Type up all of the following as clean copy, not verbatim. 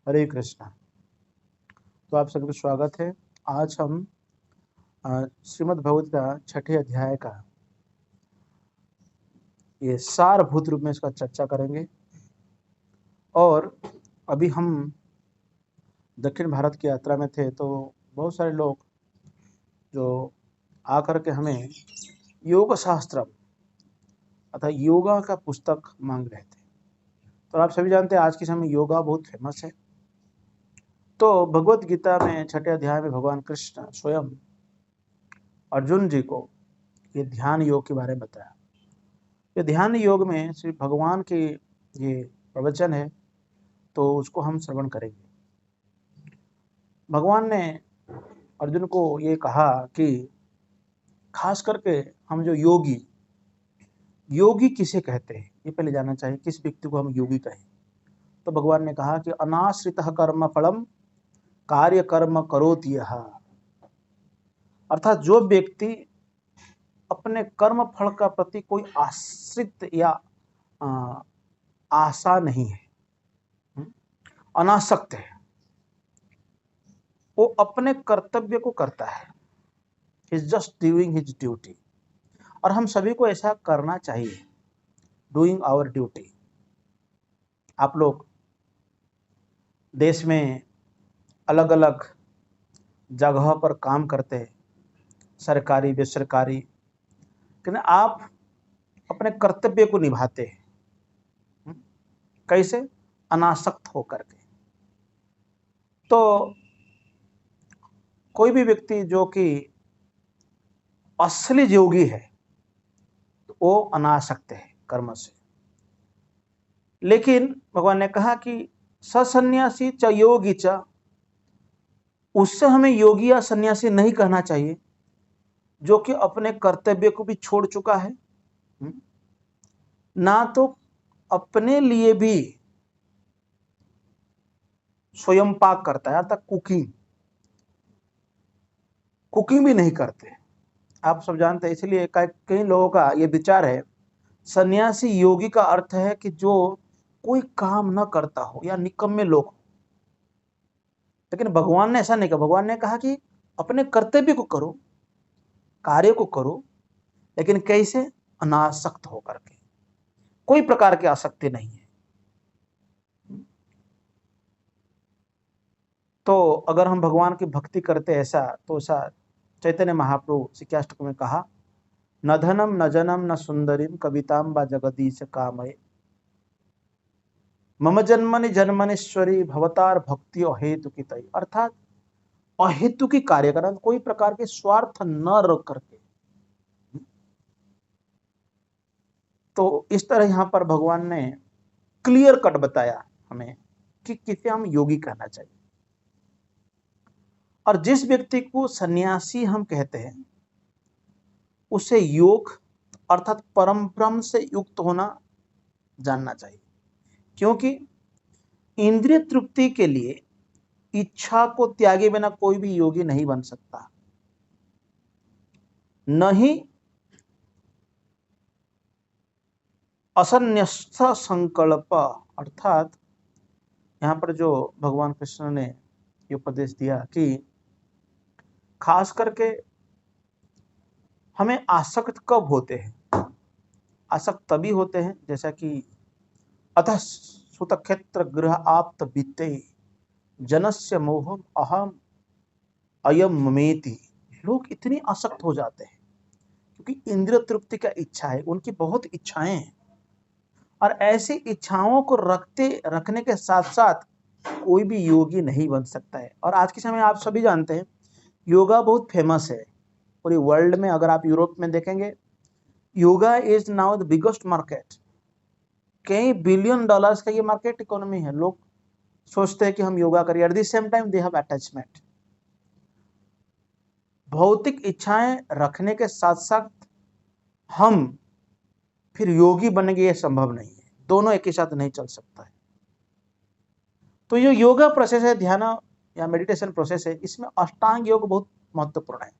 हरे कृष्णा। तो आप सभी को स्वागत है। आज हम श्रीमद् भगवत का छठे अध्याय का ये सारभूत रूप में इसका चर्चा करेंगे। और अभी हम दक्षिण भारत की यात्रा में थे तो बहुत सारे लोग जो आकर के हमें योग शास्त्र अर्थात योगा का पुस्तक मांग रहे थे। तो आप सभी जानते हैं आज के समय योगा बहुत फेमस है। तो भगवत गीता में छठे अध्याय में भगवान कृष्ण स्वयं अर्जुन जी को ये ध्यान योग के बारे में बताया। ये ध्यान योग में श्री भगवान के ये प्रवचन है, तो उसको हम श्रवण करेंगे। भगवान ने अर्जुन को ये कहा कि खास करके हम जो योगी किसे कहते हैं ये पहले जानना चाहिए, किस व्यक्ति को हम योगी कहें। तो भगवान ने कहा कि अनाश्रितः कर्म फलम कार्य कर्म करोति यः, अर्थात जो व्यक्ति अपने कर्म फल का प्रति कोई आश्रित या आशा नहीं है, अनासक्त है, वो अपने कर्तव्य को करता है। He's just doing his duty। और हम सभी को ऐसा करना चाहिए, डूइंग आवर ड्यूटी। आप लोग देश में अलग अलग जगह पर काम करते हैं, सरकारी बेसरकारी, लेकिन आप अपने कर्तव्य को निभाते हैं। कैसे? अनासक्त होकर के। तो कोई भी व्यक्ति जो कि असली योगी है वो अनासक्त है कर्म से। लेकिन भगवान ने कहा कि सन्यासी च योगी च, उससे हमें योगी या सन्यासी नहीं कहना चाहिए जो कि अपने कर्तव्य को भी छोड़ चुका है, ना तो अपने लिए भी स्वयं पाक करता है, अर्थात कुकिंग भी नहीं करते। आप सब जानते हैं। इसलिए कई लोगों का ये विचार है सन्यासी योगी का अर्थ है कि जो कोई काम न करता हो या निकम्मे लोग हो। लेकिन भगवान ने ऐसा नहीं कहा। भगवान ने कहा कि अपने कर्तव्य को करो, कार्य को करो, लेकिन कैसे? अनासक्त होकर के, कोई प्रकार की आसक्ति नहीं है। तो अगर हम भगवान की भक्ति करते ऐसा, तो ऐसा चैतन्य महाप्रभु शिक्षाष्टक में कहा, न धनम न जनम न सुंदरीम कविताम व जगदीश कामये, मम जन्मनि जन्मनेश्वरी भवतार भक्ति अहेतु की तय, अर्थात अहेतु की कार्य करना, कोई प्रकार के स्वार्थ न रख करके। तो इस तरह यहां पर भगवान ने क्लियर कट बताया हमें कि किसे हम योगी कहना चाहिए। और जिस व्यक्ति को सन्यासी हम कहते हैं उसे योग अर्थात परम ब्रह्म से युक्त होना जानना चाहिए। क्योंकि इंद्रिय तृप्ति के लिए इच्छा को त्यागे बिना कोई भी योगी नहीं बन सकता। नहीं असन्यस्त संकल्प, अर्थात यहां पर जो भगवान कृष्ण ने ये उपदेश दिया कि खास करके हमें आसक्त कब होते हैं? आसक्त तभी होते हैं जैसा कि अतः सुत क्षेत्र गृह आप्त बीते जनस्य मोहम अहम अयम ममेति। लोग इतनी आसक्त हो जाते हैं क्योंकि इंद्रिय तृप्ति का इच्छा है, उनकी बहुत इच्छाएं हैं। और ऐसी इच्छाओं को रखने के साथ साथ कोई भी योगी नहीं बन सकता है। और आज के समय आप सभी जानते हैं योगा बहुत फेमस है पूरी वर्ल्ड में। अगर आप यूरोप में देखेंगे, yoga is now the biggest market. कई बिलियन डॉलर्स का ये मार्केट इकोनॉमी है। लोग सोचते हैं कि हम योगा करें, at the same time they have attachment. भौतिक इच्छाएं रखने के साथ साथ हम फिर योगी बनेंगे, यह संभव नहीं है। दोनों एक ही साथ नहीं चल सकता है। तो ये योगा प्रोसेस है, ध्यान या मेडिटेशन प्रोसेस है, इसमें अष्टांग योग बहुत महत्वपूर्ण है।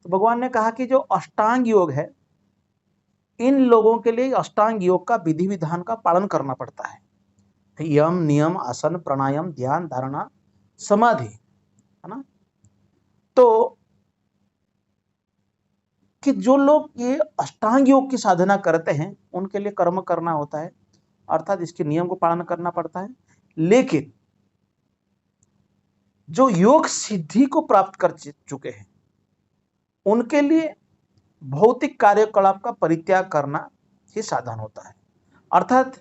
तो भगवान ने कहा कि जो अष्टांग योग है, इन लोगों के लिए अष्टांग योग का विधि विधान का पालन करना पड़ता है। यम नियम आसन प्राणायाम ध्यान धारणा समाधि, है ना। तो कि जो लोग ये अष्टांग योग की साधना करते हैं उनके लिए कर्म करना होता है, अर्थात इसके नियम को पालन करना पड़ता है। लेकिन जो योग सिद्धि को प्राप्त कर चुके हैं उनके लिए भौतिक कार्यकलाप का परित्याग करना ही साधन होता है। अर्थात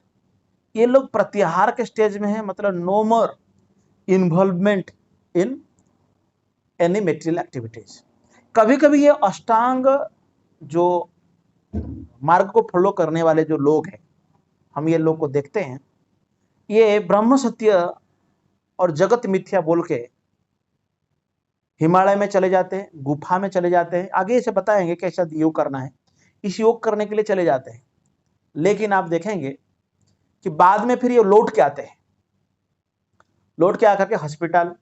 ये लोग प्रत्याहार के स्टेज में है, मतलब no more involvement in any material activities. कभी कभी ये अष्टांग जो मार्ग को फॉलो करने वाले जो लोग हैं, हम ये लोग को देखते हैं, ये ब्रह्म सत्य और जगत मिथ्या बोल के हिमालय में चले जाते हैं, गुफा में चले जाते हैं, आगे इसे बताएंगे कैसा योग करना है, इस योग करने के लिए चले जाते हैं। लेकिन आप देखेंगे कि बाद में फिर ये लौट के आते हैं, लौट के आकर के हॉस्पिटल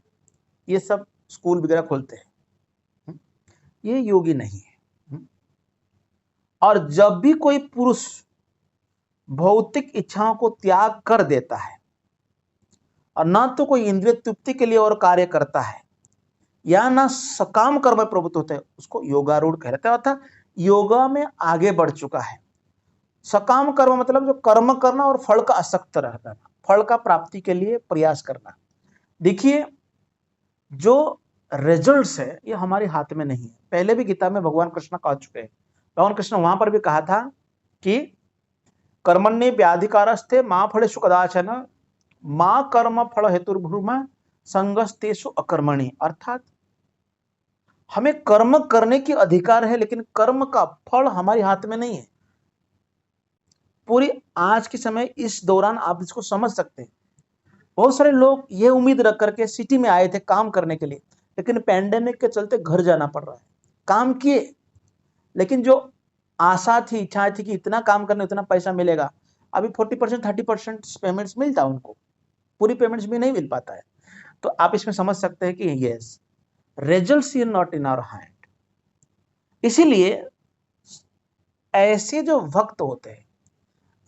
ये सब स्कूल वगैरह खोलते हैं। ये योगी नहीं है। और जब भी कोई पुरुष भौतिक इच्छाओं को त्याग कर देता है और ना तो कोई इंद्रिय तृप्ति के लिए और कार्य करता है या ना सकाम कर्म में प्रवृत्त होता है, उसको योगारूढ़ कहते हैं, अर्थात योगा में आगे बढ़ चुका है। सकाम कर्म मतलब जो कर्म करना और फल का आसक्त रहना, फल का प्राप्ति के लिए प्रयास करना। देखिए जो रिजल्ट्स है ये हमारे हाथ में नहीं है। पहले भी गीता में भगवान कृष्ण कह चुके हैं, भगवान कृष्ण वहां पर भी कहा था कि कर्मण्ये व्याधिकारस्ते मां फलेषु कदाचन मां कर्म फल हेतुर्भूमा संगस्तेषु अकर्मणि। अर्थात हमें कर्म करने की अधिकार है, लेकिन कर्म का फल हमारे हाथ में नहीं है। पूरी आज के समय इस दौरान आप इसको समझ सकते हैं। बहुत सारे लोग ये उम्मीद रख करके सिटी में आए थे काम करने के लिए, लेकिन पैंडेमिक के चलते घर जाना पड़ रहा है। काम किए, लेकिन जो आशा थी, इच्छा थी कि इतना काम करने उतना पैसा मिलेगा, अभी 40% 30% पेमेंट्स मिलता है उनको, पूरी पेमेंट्स भी नहीं मिल पाता है। तो आप इसमें समझ सकते हैं कि yes, results are not in our hand. इसीलिए ऐसे जो भक्त होते हैं,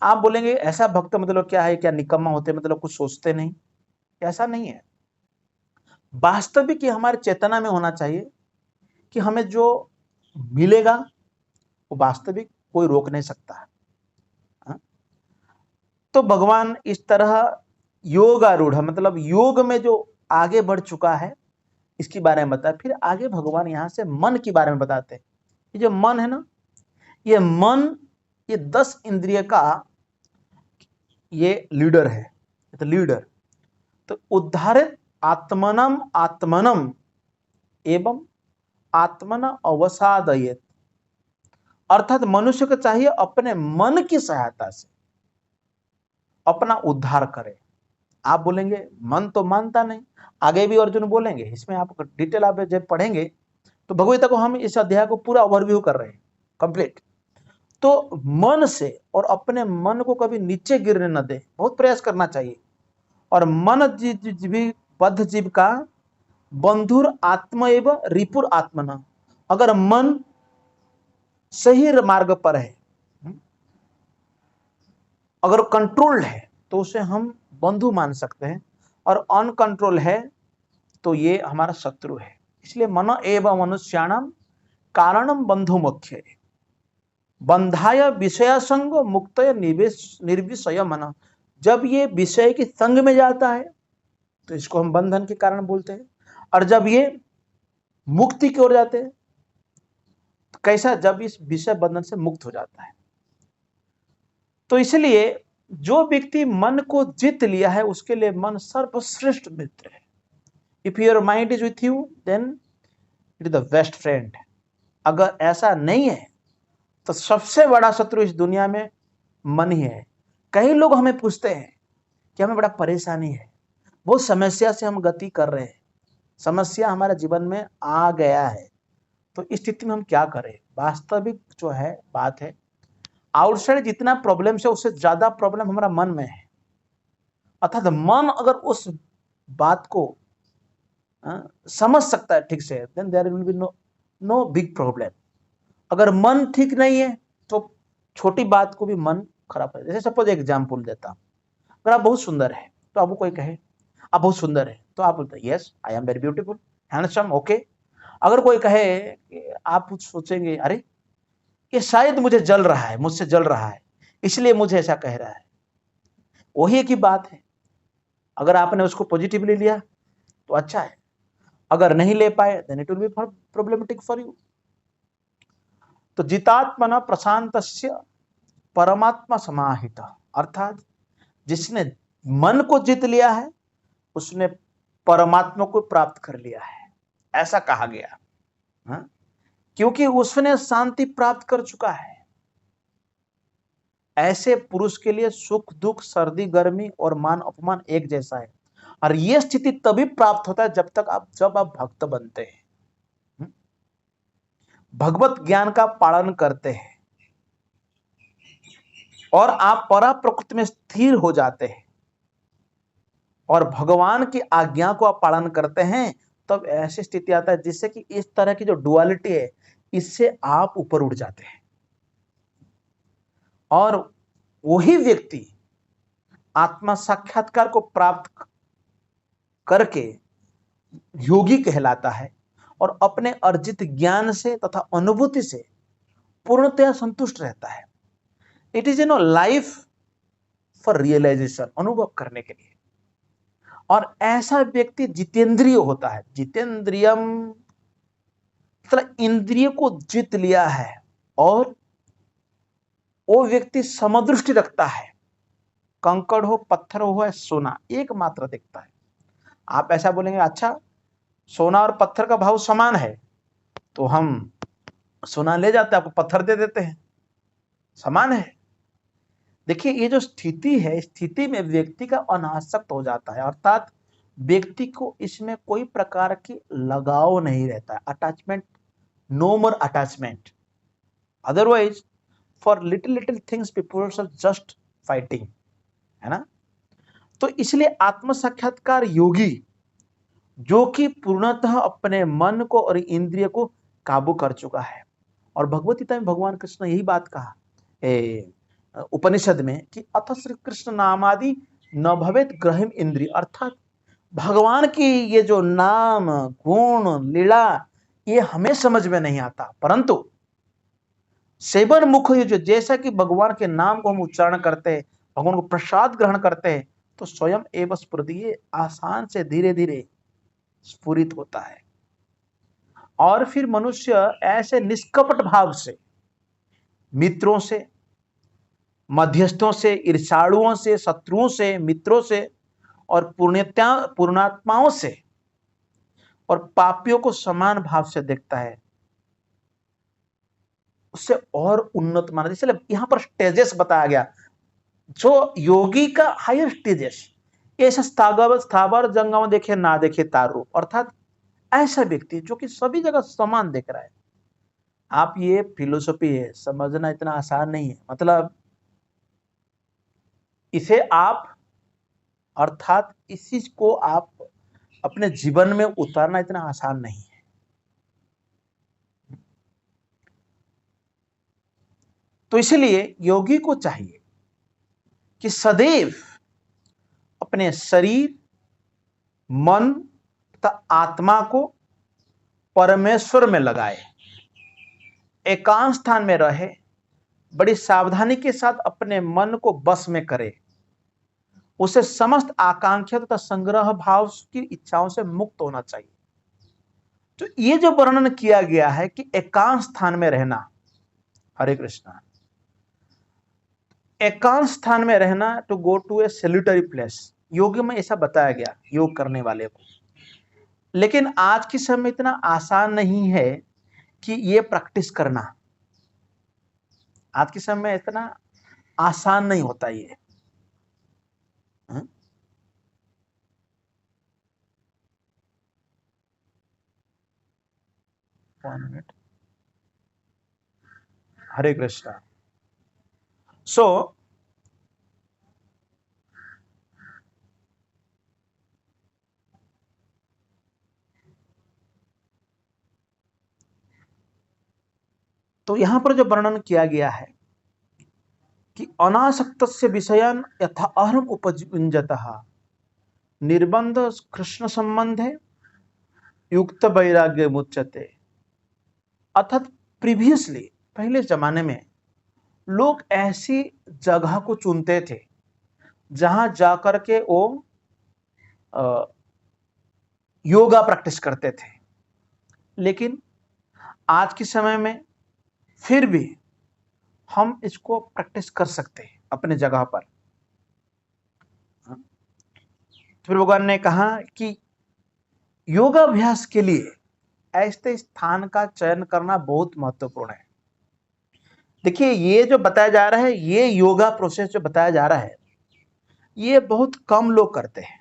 आप बोलेंगे ऐसा भक्त मतलब क्या है, क्या निकम्मा होते हैं, मतलब कुछ सोचते नहीं, ऐसा नहीं है। वास्तविक ये हमारे चेतना में होना चाहिए कि हमें जो मिलेगा वो वास्तविक कोई रोक नहीं सकता है। तो भगवान इस तरह योगारूढ़ मतलब योग में जो आगे बढ़ चुका है इसके बारे में बताया। फिर आगे भगवान यहां से मन के बारे में बताते हैं। ये जो मन है ना, ये मन ये 10 इंद्रिय का ये लीडर है, तो लीडर। तो उद्धारित आत्मनम आत्मनम एवं आत्मन अवसादयेत, अर्थात मनुष्य को चाहिए अपने मन की सहायता से अपना उद्धार करे। आप बोलेंगे मन तो मानता नहीं, आगे भी अर्जुन बोलेंगे, इसमें आप डिटेल आप जब पढ़ेंगे तो भगवत गीता को हम इस अध्याय को पूरा ओवरव्यू कर रहे हैं कंप्लीट। तो मन से और अपने मन को कभी नीचे गिरने न दे, बहुत प्रयास करना चाहिए। और मन जीव बद्ध जीव का बंधुर आत्मा एवं रिपुर आत्मना, अगर मन सही मार्ग पर है, अगर कंट्रोल्ड है तो उसे हम बंधु मान सकते हैं, और अनकंट्रोल है तो ये हमारा शत्रु है। इसलिए मन एवं मनुष्याणाम कारणम बंधु मुख्य बंधाय विषय संग मुक्त निर्विषय मन। जब ये विषय के संग में जाता है तो इसको हम बंधन के कारण बोलते हैं, और जब ये मुक्ति की ओर जाते हैं तो कैसा, जब इस विषय बंधन से मुक्त हो जाता है। तो इसलिए जो व्यक्ति मन को जीत लिया है उसके लिए मन सर्वश्रेष्ठ मित्र है। If your mind is with you then it is the best friend. अगर ऐसा नहीं है तो सबसे बड़ा शत्रु इस दुनिया में मन ही है। कई लोग हमें पूछते हैं कि हमें बड़ा परेशानी है, वो समस्या से हम गति कर रहे हैं, समस्या हमारे जीवन में आ गया है, तो इस स्थिति में हम क्या करें। वास्तविक जो है बात है, आउटसाइड जितना प्रॉब्लम है उससे ज्यादा प्रॉब्लम हमारा मन में है। अर्थात मन अगर उस बात को समझ सकता है ठीक से, then there will be no big problem. अगर मन ठीक नहीं है तो छोटी बात को भी मन खराब है। जैसे सपोज एग्जाम्पल देता हूं, अगर आप बहुत सुंदर है, तो अब वो कोई कहे आप बहुत सुंदर है तो आप बोलते yes I am very beautiful handsome okay. अगर कोई कहे कि आप कुछ सोचेंगे अरे ये शायद मुझे जल रहा है, मुझसे जल रहा है इसलिए मुझे ऐसा कह रहा है। वही एक ही बात है, अगर आपने उसको पॉजिटिवली लिया तो अच्छा है, अगर नहीं ले पाए then it will be problematic for you. तो जितात्मना प्रशांतस्य परमात्मा समाहित, अर्थात जिसने मन को जीत लिया है उसने परमात्मा को प्राप्त कर लिया है, ऐसा कहा गया। हा? क्योंकि उसने शांति प्राप्त कर चुका है। ऐसे पुरुष के लिए सुख दुख सर्दी गर्मी और मान अपमान एक जैसा है, और यह स्थिति तभी प्राप्त होता है जब आप भक्त बनते हैं, भगवत ज्ञान का पालन करते हैं और आप परा प्रकृति में स्थिर हो जाते हैं और भगवान की आज्ञा को आप पालन करते हैं, तब ऐसी स्थिति आता है जिससे कि इस तरह की जो डुअलिटी है इससे आप ऊपर उठ जाते हैं। और वही व्यक्ति आत्मा साक्षात्कार को प्राप्त करके योगी कहलाता है और अपने अर्जित ज्ञान से तथा अनुभूति से पूर्णतया संतुष्ट रहता है। It is life for realisation, अनुभव करने के लिए। और ऐसा व्यक्ति जितेंद्रिय होता है। जितेंद्रियम मतलब इंद्रिय को जीत लिया है और वो व्यक्ति समदृष्टि रखता है, कंकड़ हो पत्थर हो या सोना एक मात्र दिखता है। आप ऐसा बोलेंगे अच्छा सोना और पत्थर का भाव समान है तो हम सोना ले जाते हैं आपको पत्थर दे देते हैं, समान है। देखिए ये जो स्थिति है, स्थिति में व्यक्ति का अनासक्त हो जाता है, अर्थात व्यक्ति को इसमें कोई प्रकार की लगाव नहीं रहता है, attachment, no more attachment. Otherwise for little little things people are just fighting, है ना। तो इसलिए आत्म साक्षात्कार योगी जो कि पूर्णतः अपने मन को और इंद्रिय को काबू कर चुका है, और भगवत गीता में भगवान कृष्ण यही बात कहा उपनिषद में कि अथ श्री कृष्ण नामादि न भवेत ग्रहिम इंद्रिय, अर्थात भगवान की ये जो नाम गुण लीला ये हमें समझ में नहीं आता, परंतु सेवन मुख ये जो जैसा कि भगवान के नाम को हम उच्चारण करते हैं, भगवान को प्रसाद ग्रहण करते हैं तो स्वयं एवं स्फुरति आसान से धीरे धीरे स्फुरित होता है। और फिर मनुष्य ऐसे निष्कपट भाव से मित्रों से, मध्यस्थों से, ईर्षाणुओं से, शत्रुओं से, मित्रों से और पूर्णात्माओं से और पापियों को समान भाव से देखता है, उससे और उन्नत माना। इसलिए यहां पर स्टेजेस बताया गया, जो योगी का हायर स्टेजेस, ऐसा स्थावर जंगम देखे ना देखे तारू, अर्थात ऐसा व्यक्ति जो कि सभी जगह समान देख रहा है। आप ये फिलोसॉफी है, समझना इतना आसान नहीं है, मतलब इसे आप अर्थात इस चीज को आप अपने जीवन में उतारना इतना आसान नहीं है। तो इसलिए योगी को चाहिए कि सदैव अपने शरीर, मन तथा आत्मा को परमेश्वर में लगाए, एकांत स्थान में रहे, बड़ी सावधानी के साथ अपने मन को बस में करे, उसे समस्त आकांक्षा तथा संग्रह भाव की इच्छाओं से मुक्त होना चाहिए। तो ये जो वर्णन किया गया है कि एकांत स्थान में रहना, हरे कृष्णा, एकांत स्थान में रहना, to go to a solitary place, योग में ऐसा बताया गया योग करने वाले को। लेकिन आज के समय इतना आसान नहीं है कि ये प्रैक्टिस करना, आज के समय में इतना आसान नहीं होता ये। हरे कृष्णा। सो तो यहां पर जो वर्णन किया गया है कि अनासक्त विषयान यथा अहम उपयुंजतः, निर्बंध कृष्ण संबंध है, युक्त वैराग्य मुच्यते। अर्थात प्रीवियसली, पहले जमाने में लोग ऐसी जगह को चुनते थे जहां जाकर के वो योगा प्रैक्टिस करते थे। लेकिन आज के समय में फिर भी हम इसको प्रैक्टिस कर सकते हैं अपने जगह पर। फिर भगवान ने कहा कि योगाभ्यास के लिए ऐसे स्थान का चयन करना बहुत महत्वपूर्ण है। देखिए, ये जो बताया जा रहा है, ये योगा प्रोसेस जो बताया जा रहा है, ये बहुत कम लोग करते हैं।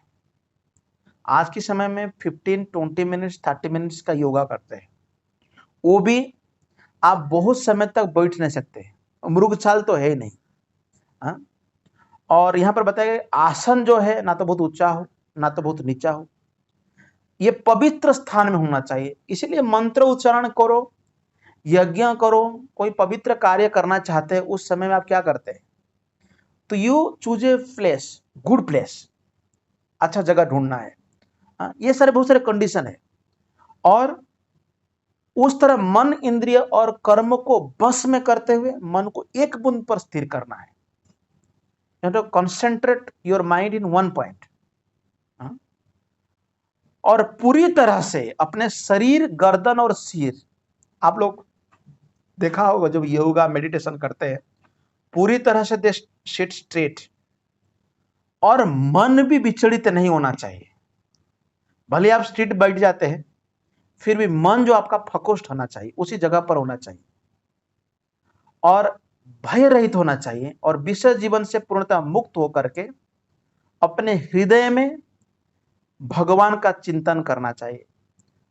आज के समय में 15, 20 मिनट्स, 30 मिनट्स का योगा करते हैं, वो भी आप बहुत समय तक बैठ नहीं सकते, मृग छाल तो है ही नहीं। हाँ? और यहाँ पर बताया गया आसन जो है ना तो बहुत ऊंचा हो ना तो बहुत नीचा हो, ये पवित्र स्थान में होना चाहिए। इसलिए मंत्र उच्चारण करो, यज्ञ करो, कोई पवित्र कार्य करना चाहते हैं, उस समय में आप क्या करते हैं, तो you choose a place, good place, अच्छा जगह ढूंढना है। ये सारे बहुत सारे कंडीशन है। और उस तरह मन, इंद्रिय और कर्म को बस में करते हुए मन को एक बूंद पर स्थिर करना है। You have to concentrate your mind in one point. और पूरी तरह से अपने शरीर, गर्दन और सिर, आप लोग देखा होगा जब योगा मेडिटेशन करते हैं, पूरी तरह से दे सिट स्ट्रेट, और मन भी विचलित नहीं होना चाहिए। भले आप स्ट्रेट बैठ जाते हैं, फिर भी मन जो आपका फोकस्ड होना चाहिए, उसी जगह पर होना चाहिए, और भय रहित होना चाहिए, और विषय जीवन से पूर्णतः मुक्त होकर के अपने हृदय में भगवान का चिंतन करना चाहिए।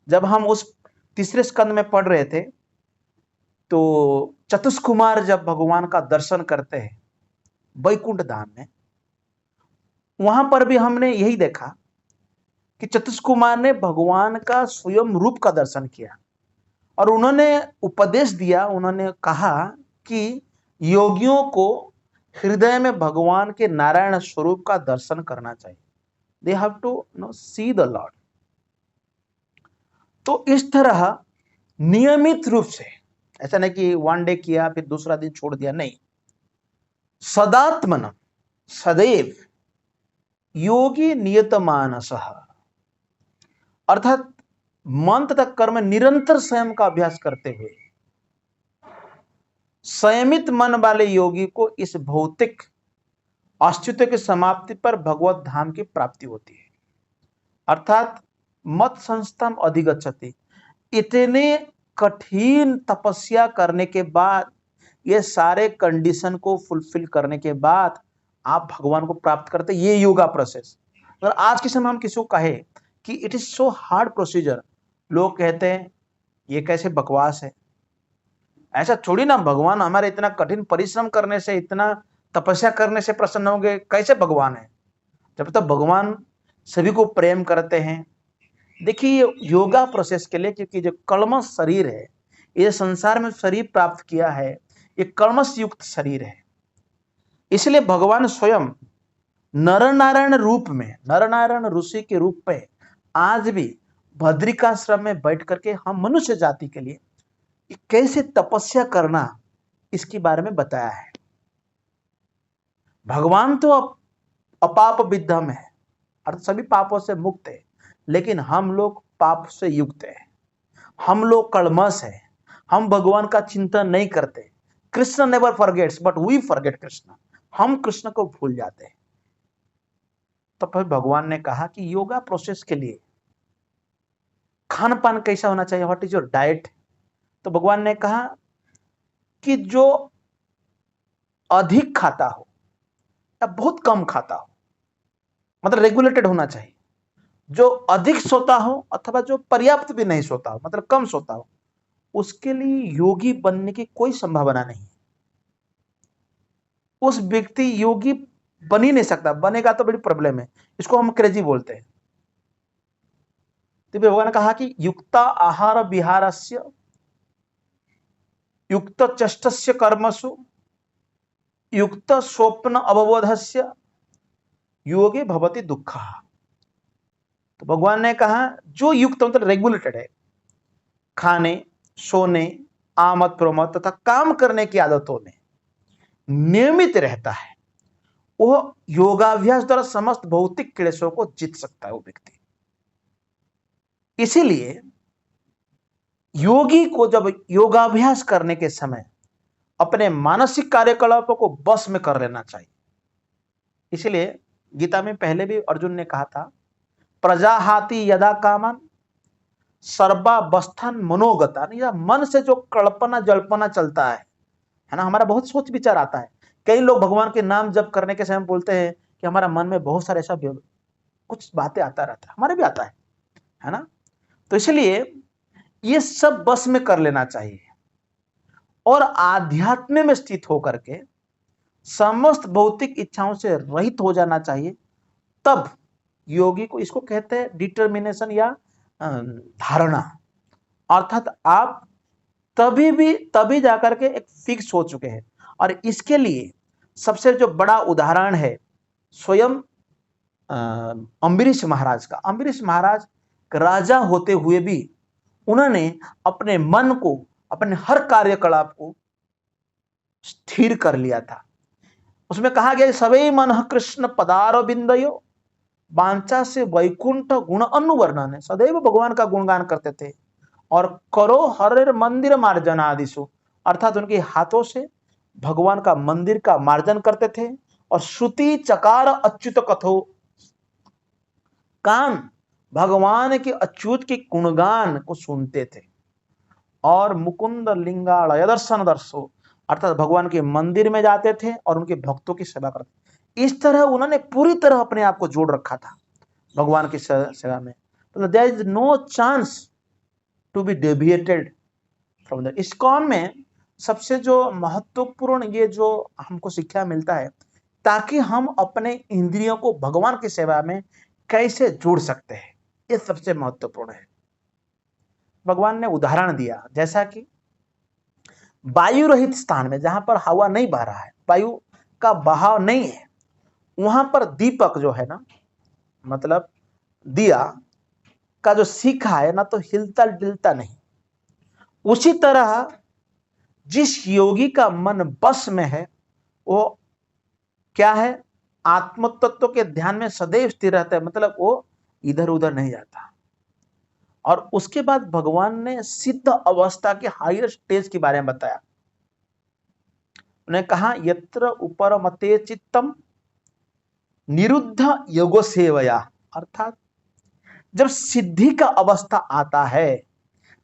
जब हम उस तीसरे स्कंद में पढ़ रहे थे, तो चतुष्कुमार जब भगवान का दर्शन करते हैं वैकुंठ धाम में, वहां पर भी हमने यही देखा कि चतुष्कुमार ने भगवान का स्वयं रूप का दर्शन किया, और उन्होंने उपदेश दिया, उन्होंने कहा कि योगियों को हृदय में भगवान के नारायण स्वरूप का दर्शन करना चाहिए। They have to see the lord. तो इस तरह नियमित रूप से, ऐसा नहीं कि वन डे किया फिर दूसरा दिन छोड़ दिया, नहीं, सदात्मन, सदैव योगी नियत मानस, अर्थात मन तथा कर्म निरंतर संयम का अभ्यास करते हुए संयमित मन वाले योगी को इस भौतिक अस्तित्व की समाप्ति पर भगवत धाम की प्राप्ति होती है। अर्थात मत संस्थम अधिगच्छति, इतने कठिन तपस्या करने के बाद, ये सारे कंडीशन को फुलफिल करने के बाद आप भगवान को प्राप्त करते, ये योगा प्रोसेस। अगर आज के समय हम किसी को कहे कि it is so hard procedure, लोग कहते हैं ये कैसे बकवास है, ऐसा थोड़ी ना, भगवान हमारे इतना कठिन परिश्रम करने से, इतना तपस्या करने से प्रसन्न होंगे, कैसे भगवान है। जब तक भगवान सभी को प्रेम करते हैं। देखिए, योगा प्रोसेस के लिए, क्योंकि जो कलमश शरीर है, ये संसार में शरीर प्राप्त किया है, ये कलमश युक्त शरीर है, इसलिए भगवान स्वयं नर नारायण रूप में, नर नारायण ऋषि के रूप में आज भी बद्रिकाश्रम में बैठ करके हम मनुष्य जाति के लिए कैसे तपस्या करना, इसके बारे में बताया है। भगवान तो अपाप विद्धम है, अर्थात सभी पापों से मुक्त है, लेकिन हम लोग पाप से युक्त है, हम लोग कलमश है, हम भगवान का चिंतन नहीं करते। Krishna never forgets but we forget Krishna, हम कृष्ण को भूल जाते हैं। तो फिर भगवान ने कहा कि योगा प्रोसेस के लिए खान पान कैसा होना चाहिए, व्हाट इज योर डाइट। तो भगवान ने कहा कि जो अधिक खाता हो या बहुत कम खाता हो, मतलब रेगुलेटेड होना चाहिए, जो अधिक सोता हो अथवा जो पर्याप्त भी नहीं सोता हो, मतलब कम सोता हो, उसके लिए योगी बनने की कोई संभावना नहीं। उस व्यक्ति योगी बन ही नहीं सकता, बनेगा तो बड़ी प्रॉब्लम है, इसको हम क्रेजी बोलते हैं। तो भगवान ने कहा कि युक्ता आहार विहारस्य, युक्त चेष्टस्य कर्मसु, युक्त स्वप्न अवबोधस्य योगे भवति दुःखः। भगवान ने कहा जो युक्त मतलब रेगुलेटेड है, खाने, सोने, आमद प्रमोद तथा काम करने की आदतों में नियमित रहता है, वो योगाभ्यास द्वारा समस्त भौतिक क्लेशों को जीत सकता है वो व्यक्ति। इसीलिए योगी को जब योगाभ्यास करने के समय अपने मानसिक कार्यकलापों को बस में कर लेना चाहिए। इसलिए गीता में पहले भी अर्जुन ने कहा था, प्रजाहाति यदा कामन सर्वावस्थान मनोगता, या मन से जो कल्पना जल्पना चलता है ना, हमारा बहुत सोच विचार आता है। कई लोग भगवान के नाम जप करने के समय बोलते हैं कि हमारा मन में बहुत सारे ऐसा कुछ बातें आता रहता है, हमारे भी आता है ना। तो इसलिए ये सब बस में कर लेना चाहिए और आध्यात्म में स्थित होकर के समस्त भौतिक इच्छाओं से रहित हो जाना चाहिए। तब योगी को, इसको कहते हैं डिटर्मिनेशन या धारणा, अर्थात आप तभी जाकर के एक फिक्स हो चुके हैं। और इसके लिए सबसे जो बड़ा उदाहरण है स्वयं अम्बरीश महाराज का। अम्बरीश महाराज राजा होते हुए भी उन्होंने अपने मन को, अपने हर कार्यकलाप को स्थिर कर लिया था। उसमें कहा गया सवै मन कृष्ण पदार बिंदयो वांछा से वैकुंठ गुण अनुवर्णन है। सदैव भगवान का गुणगान करते थे और करो हर मंदिर मार्जन आदिशु, अर्थात उनके हाथों से भगवान का मंदिर का मार्जन करते थे। और श्रुति चकार अच्युत कथो, कान भगवान के अच्युत के गुणगान को सुनते थे। और मुकुंद लिंगालय दर्शन दर्शो, अर्थात भगवान के मंदिर में जाते थे और उनके भक्तों की सेवा करते। इस तरह उन्होंने पूरी तरह अपने आप को जोड़ रखा था भगवान की सेवा में। तो there is no chance to be deviated from that. ISKCON में सबसे जो महत्वपूर्ण ये जो हमको शिक्षा मिलता है, ताकि हम अपने इंद्रियों को भगवान की सेवा में कैसे जोड़ सकते हैं, ये सबसे महत्वपूर्ण है। भगवान ने उदाहरण दिया, जैसा कि वायु रहित स्थान में जहां पर हवा नहीं बह रहा है, वायु का बहाव नहीं है, वहां पर दीपक जो है ना, मतलब दिया का जो शिखा है ना, तो हिलता डुलता नहीं। उसी तरह जिस योगी का मन बस में है, वो क्या है, आत्म तत्व के ध्यान में सदैव स्थिर रहता है, मतलब वो इधर उधर नहीं जाता। और उसके बाद भगवान ने सिद्ध अवस्था के हायर स्टेज के बारे में बताया। उन्हें कहा यत्र उपरमते चित्तम निरुद्ध योगो सेवया, अर्थात जब सिद्धि का अवस्था आता है,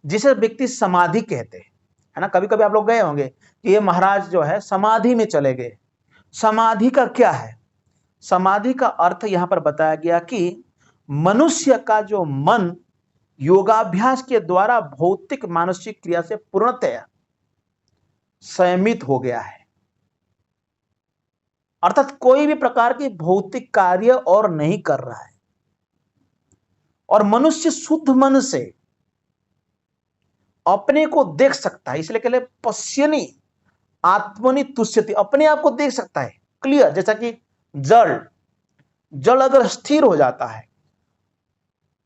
जिसे व्यक्ति समाधि कहते हैं, है ना। कभी कभी आप लोग गए होंगे कि ये महाराज जो है समाधि में चले गए। समाधि का क्या है? समाधि का अर्थ यहां पर बताया गया कि मनुष्य का जो मन योगाभ्यास के द्वारा भौतिक मानसिक क्रिया से पूर्णतया संयमित हो गया है, अर्थात कोई भी प्रकार की भौतिक कार्य और नहीं कर रहा है। और मनुष्य शुद्ध मन से अपने को देख सकता है, इसलिए कहले पश्यनि आत्मनि तुष्यति, अपने आप को देख सकता है क्लियर। जैसा कि जल अगर स्थिर हो जाता है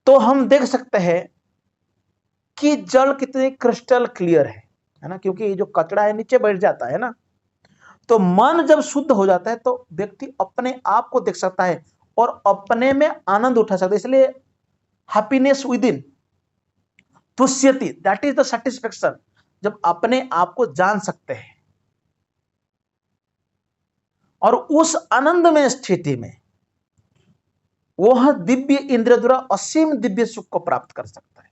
तो हम देख सकते हैं कि जल कितने क्रिस्टल क्लियर है ना, क्योंकि जो कचरा है नीचे बैठ जाता है ना। तो मन जब शुद्ध हो जाता है तो व्यक्ति अपने आप को देख सकता है और अपने में आनंद उठा सकता है। इसलिए हैप्पीनेस विद इन तुष्यति, दैट इज द सेटिस्फेक्शन, जब अपने आप को जान सकते हैं और उस आनंदमय स्थिति में वह दिव्य इंद्रिय द्वारा असीम दिव्य सुख को प्राप्त कर सकता है।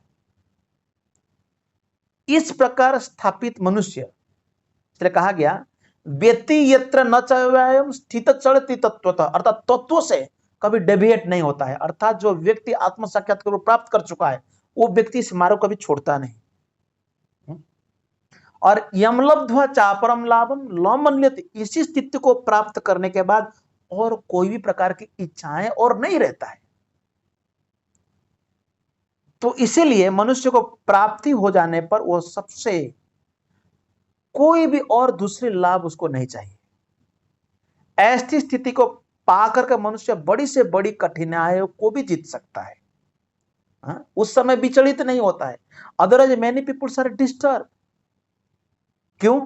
इस प्रकार स्थापित मनुष्य, इसलिए कहा गया व्यति यत्र न चव्यायम स्थित चलति तत्वतः, अर्थात तत्व से कभी डेविएट नहीं होता है। अर्थात जो व्यक्ति आत्म साक्षात्कार को प्राप्त कर चुका है वो व्यक्ति इस मार्ग को कभी छोड़ता नहीं। और यमलब्ध्वा चापरम लाभम लमन्यति, इसी स्थिति को प्राप्त करने के बाद और कोई भी प्रकार की इच्छाएं और नहीं रहता है। तो इसीलिए मनुष्य को प्राप्ति हो जाने पर वो सबसे कोई भी और दूसरे लाभ उसको नहीं चाहिए। ऐसी स्थिति को पाकर के मनुष्य बड़ी से बड़ी कठिनाइयों को भी जीत सकता है। उस समय विचलित नहीं होता है। Otherwise many peoples are disturb. क्यों?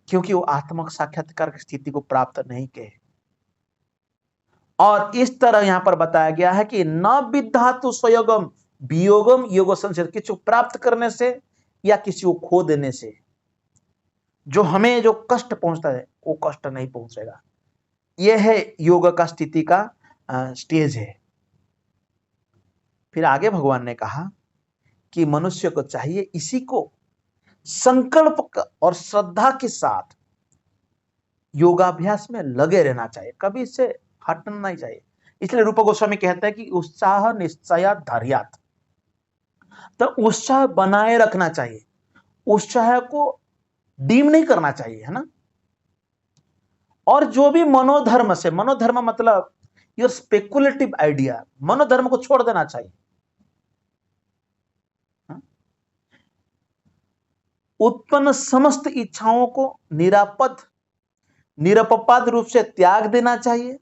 क्योंकि वो आत्मक साक्षात्कार की स्थिति को प्राप्त नहीं किए। और इस तरह यहां पर बताया गया है कि न विद्धातु स्वयोगम वियोगम योग संशय, किसी को प्राप्त करने से या किसी को खो देने से जो हमें जो कष्ट पहुंचता है वो कष्ट नहीं पहुंचेगा। यह है योग का स्थिति का स्टेज है। फिर आगे भगवान ने कहा कि मनुष्य को चाहिए इसी को संकल्प और श्रद्धा के साथ योगाभ्यास में लगे रहना चाहिए, कभी इससे हटना नहीं चाहिए। इसलिए रूप गोस्वामी कहते हैं कि उत्साह निश्चय धैर्यात्, तो उत्साह बनाए रखना चाहिए, उत्साह को डीम नहीं करना चाहिए, है ना। और जो भी मनोधर्म से, मनोधर्म मतलब योर स्पेकुलेटिव आइडिया, मनोधर्म को छोड़ देना चाहिए। उत्पन्न समस्त इच्छाओं को निरपवाद रूप से त्याग देना चाहिए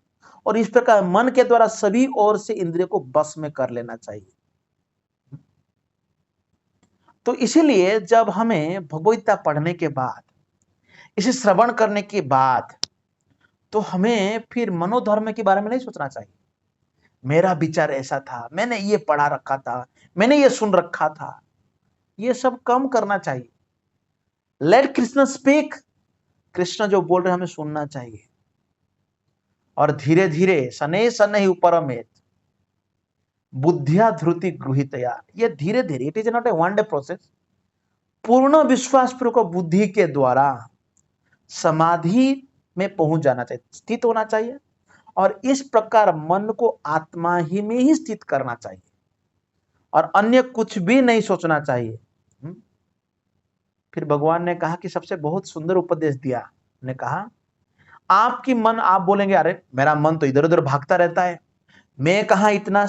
और इस प्रकार मन के द्वारा सभी ओर से इंद्रिय को बस में कर लेना चाहिए। तो इसीलिए जब हमें भगवद्गीता पढ़ने के बाद, इसे श्रवण करने के बाद, तो हमें फिर मनोधर्म के बारे में नहीं सोचना चाहिए। मेरा विचार ऐसा था, मैंने ये पढ़ा रखा था, मैंने ये सुन रखा था, ये सब कम करना चाहिए। लेट कृष्ण स्पीक, कृष्ण जो बोल रहे हमें सुनना चाहिए। और धीरे धीरे शनै शनै उपरमेत बुद्धिया धृति गृहीतया, ये धीरे धीरे, it is not a one day process, पूर्ण विश्वास पूर्वक बुद्धि के द्वारा समाधि में पहुंच जाना चाहिए, स्थित होना चाहिए। और इस प्रकार मन को आत्मा ही में ही स्थित करना चाहिए और अन्य कुछ भी नहीं सोचना चाहिए। फिर भगवान ने कहा कि सबसे बहुत सुंदर उपदेश दिया, ने कहा आपकी मन, आप बोलेंगे अरे मेरा मन तो इधर उधर भागता रहता है, मैं कहां इतना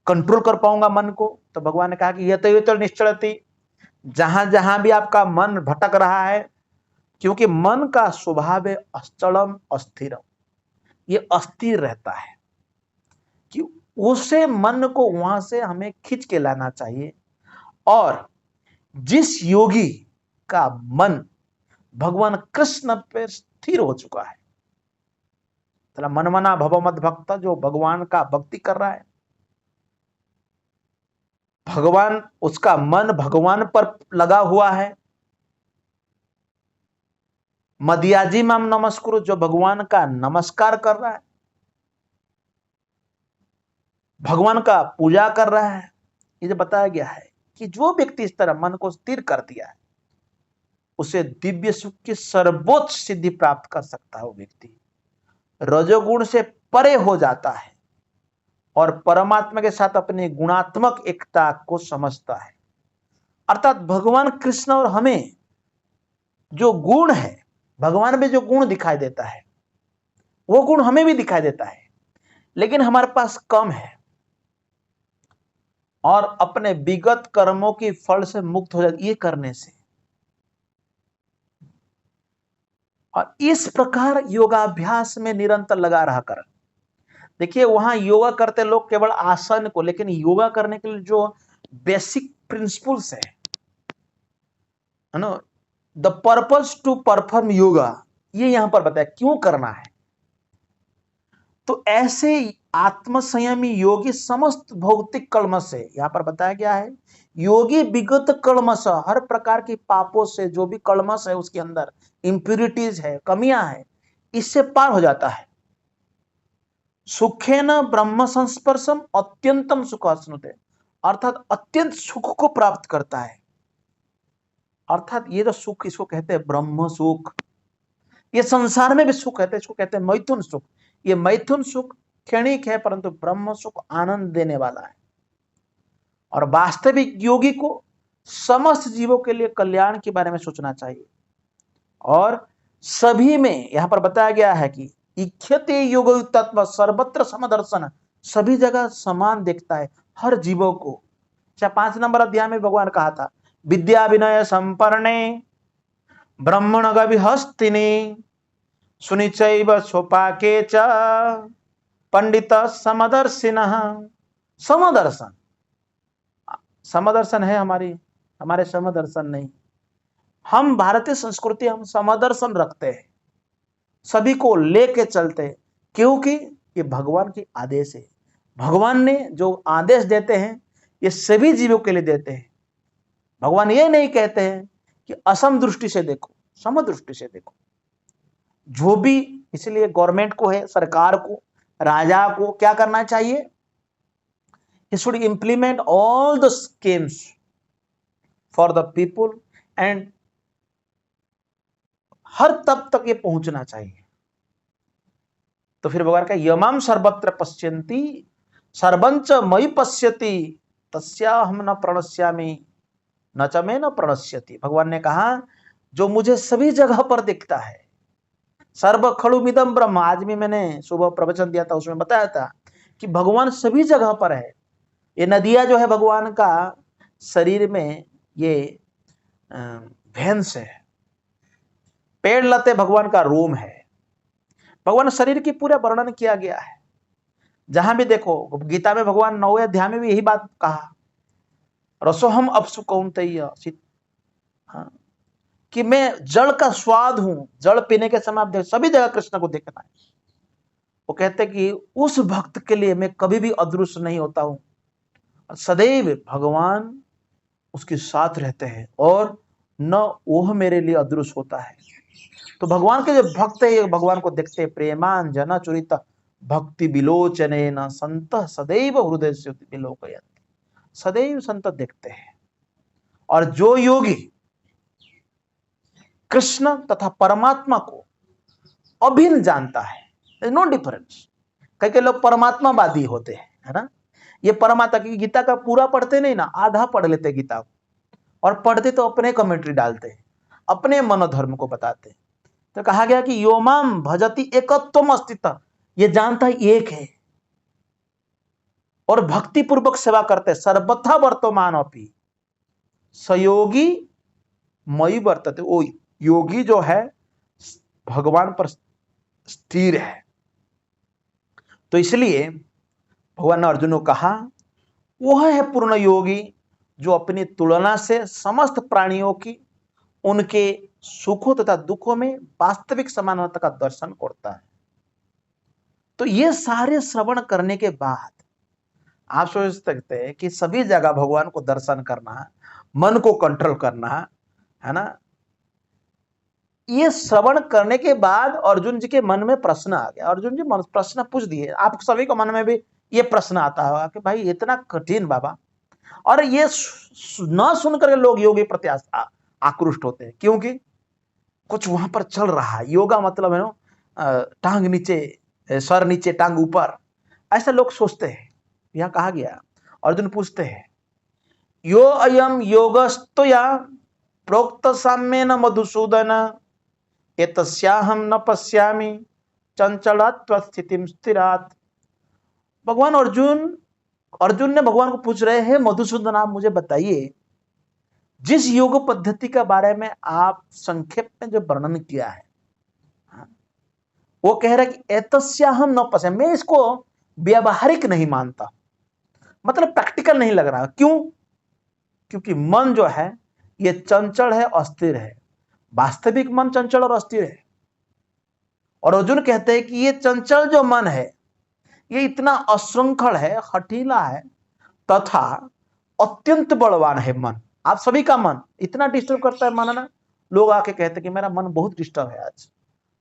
कंट्रोल कर पाऊंगा मन को। तो भगवान ने कहा कि यत तो निश्चलति, जहां जहां भी आपका मन भटक रहा है, क्योंकि मन का स्वभाव है अचलम अस्थिरम, ये अस्थिर रहता है, कि उसे मन को वहां से हमें खींच के लाना चाहिए। और जिस योगी का मन भगवान कृष्ण पे स्थिर हो चुका है, मनमना भव मद भक्त, जो भगवान का भक्ति कर रहा है, भगवान, उसका मन भगवान पर लगा हुआ है, मदियाजी माम नमस्कुरु, जो भगवान का नमस्कार कर रहा है, भगवान का पूजा कर रहा है। ये बताया गया है कि जो व्यक्ति इस तरह मन को स्थिर कर दिया है, उसे दिव्य सुख की सर्वोच्च सिद्धि प्राप्त कर सकता है। वो व्यक्ति रजोगुण से परे हो जाता है और परमात्मा के साथ अपनी गुणात्मक एकता को समझता है। अर्थात भगवान कृष्ण और हमें जो गुण है, भगवान में जो गुण दिखाई देता है, वो गुण हमें भी दिखाई देता है, लेकिन हमारे पास कम है और अपने विगत कर्मों की फल से मुक्त हो जाती ये करने से। और इस प्रकार योगाभ्यास में निरंतर लगा रहा कर, देखिए वहां योगा करते लोग केवल आसन को, लेकिन योगा करने के लिए जो बेसिक प्रिंसिपल्स है ना, the purpose to perform yoga, ये यहां पर बताया क्यों करना है। तो ऐसे आत्मसंयमी योगी समस्त भौतिक कलमश से, यहां पर बताया गया है योगी विगत कलमश, हर प्रकार की पापों से, जो भी कलमश है उसके अंदर इंप्यूरिटीज है, कमियां है, इससे पार हो जाता है। सुखेन ब्रह्म संस्पर्शम अत्यंतम सुख अश्नुते, अर्थात अत्यंत सुख को प्राप्त करता है। अर्थात ये जो सुख, इसको कहते हैं ब्रह्म सुख। ये संसार में भी सुख है, इसको कहते हैं मैथुन सुख। ये मैथुन सुख क्षणिक है, परंतु ब्रह्म सुख आनंद देने वाला है। और वास्तविक योगी को समस्त जीवों के लिए कल्याण के बारे में सोचना चाहिए। और सभी में यहां पर बताया गया है कि इच्छते योग तत्व सर्वत्र समदर्शन, सभी जगह समान देखता है हर जीवों को। 5 नंबर अध्याय में भगवान कहा था विद्या विनय संपन्ने ब्रह्मण गविहस्तिनी सुनिचैव सोपाके च पंडित समदर्शिनः समदर्शन, समदर्शन है हमारे समदर्शन नहीं। हम भारतीय संस्कृति, हम समदर्शन रखते हैं, सभी को लेके चलते हैं, क्योंकि ये भगवान की आदेश है। भगवान ने जो आदेश देते हैं ये सभी जीवों के लिए देते हैं। भगवान ये नहीं कहते हैं कि असम दृष्टि से देखो, समदृष्टि से देखो। जो भी, इसलिए गवर्नमेंट को है, सरकार को, राजा को क्या करना चाहिए? He should implement all the schemes for the people and हर तब तक ये पहुंचना चाहिए। तो फिर भगवान का यमाम सर्वत्र पश्यन्ति सर्वंच मयि पश्यति तस्याहम न प्रणश्यामि न च मे न प्रणश्यति। भगवान ने कहा जो मुझे सभी जगह पर दिखता है, सर्व खलुमिदं ब्रह्म। आज भी मैंने सुबह प्रवचन दिया था, उसमें बताया था कि भगवान सभी जगह पर है। ये नदियां जो है भगवान का शरीर में ये भेंस है, पेड़ लते भगवान का रोम है। भगवान शरीर की पूरा वर्णन किया गया है। जहां भी देखो, गीता में भगवान 9वें अध्याय में भी यही बात कहा, रसोहम अपसु कौन्तेय, हाँ, कि मैं जल का स्वाद हूं। जल पीने के समय आप सभी जगह कृष्ण को देखना है। वो कहते कि उस भक्त के लिए मैं कभी भी अदृश्य नहीं होता हूं, सदैव भगवान उसके साथ रहते हैं और न वह मेरे लिए अदृश्य होता है। तो भगवान के जो भक्त है, भगवान को देखते हैं। प्रेमान जना चुरित भक्ति विलोचने न संत सदैव हृदय से विलोकयन्ति। सदैव संत देखते हैं। और जो योगी कृष्ण तथा परमात्मा को अभिन्न जानता है, नो डिफरेंस। कई लोग परमात्मावादी होते हैं, है ना। ये परमात्मा की गीता का पूरा पढ़ते नहीं ना, आधा पढ़ लेते गीता को, और पढ़ते तो अपने कमेंट्री डालते हैं, अपने मनोधर्म को बताते हैं। तो कहा गया कि योमाम भजति एकत्वम अस्तित्व, ये जानता है एक है और भक्ति पूर्वक सेवा करते, सर्वथा वर्तमान अपि सयोगी मयि वर्तते। वो योगी जो है भगवान पर स्थिर है। तो इसलिए भगवान ने अर्जुन को कहा वह है पूर्ण योगी जो अपनी तुलना से समस्त प्राणियों की उनके सुखों तथा दुखों में वास्तविक समानता का दर्शन करता है। तो ये सारे श्रवण करने के बाद आप सोच सकते हैं कि सभी जगह भगवान को दर्शन करना, मन को कंट्रोल करना, है ना। ये श्रवण करने के बाद अर्जुन जी के मन में प्रश्न आ गया। अर्जुन जी प्रश्न पूछ दिए। आप सभी को मन में भी ये प्रश्न आता होगा कि भाई इतना कठिन बाबा, और ये न सुनकर लोग योगी प्रति आकृष्ट होते हैं, क्योंकि कुछ वहां पर चल रहा है। योगा मतलब है ना, टांग नीचे सर नीचे टांग ऊपर, ऐसा लोग सोचते हैं। यहां कहा गया, अर्जुन पूछते हैं यो अयम योगस्तया प्रोक्त साम्येन मधुसूदन एतस्याहम न पश्यामि चंचलात्व स्थितिम स्थिरात्। भगवान अर्जुन ने भगवान को पूछ रहे हैं, मधुसूदन आप मुझे बताइए जिस योग पद्धति के बारे में आप संक्षेप में जो वर्णन किया है, वो कह रहा है कि एतस्याहम न पश्यामि, मैं इसको व्यावहारिक नहीं मानता, मतलब प्रैक्टिकल नहीं लग रहा। क्यों? क्योंकि मन जो है ये चंचल है, अस्थिर है। वास्तविक मन चंचल और अस्थिर है। और अर्जुन कहते हैं कि ये चंचल जो मन है ये इतना अश्रृंखल है, हठीला है तथा अत्यंत बलवान है। मन, आप सभी का मन इतना डिस्टर्ब करता है। मन ना, लोग आके कहते हैं कि मेरा मन बहुत डिस्टर्ब है, आज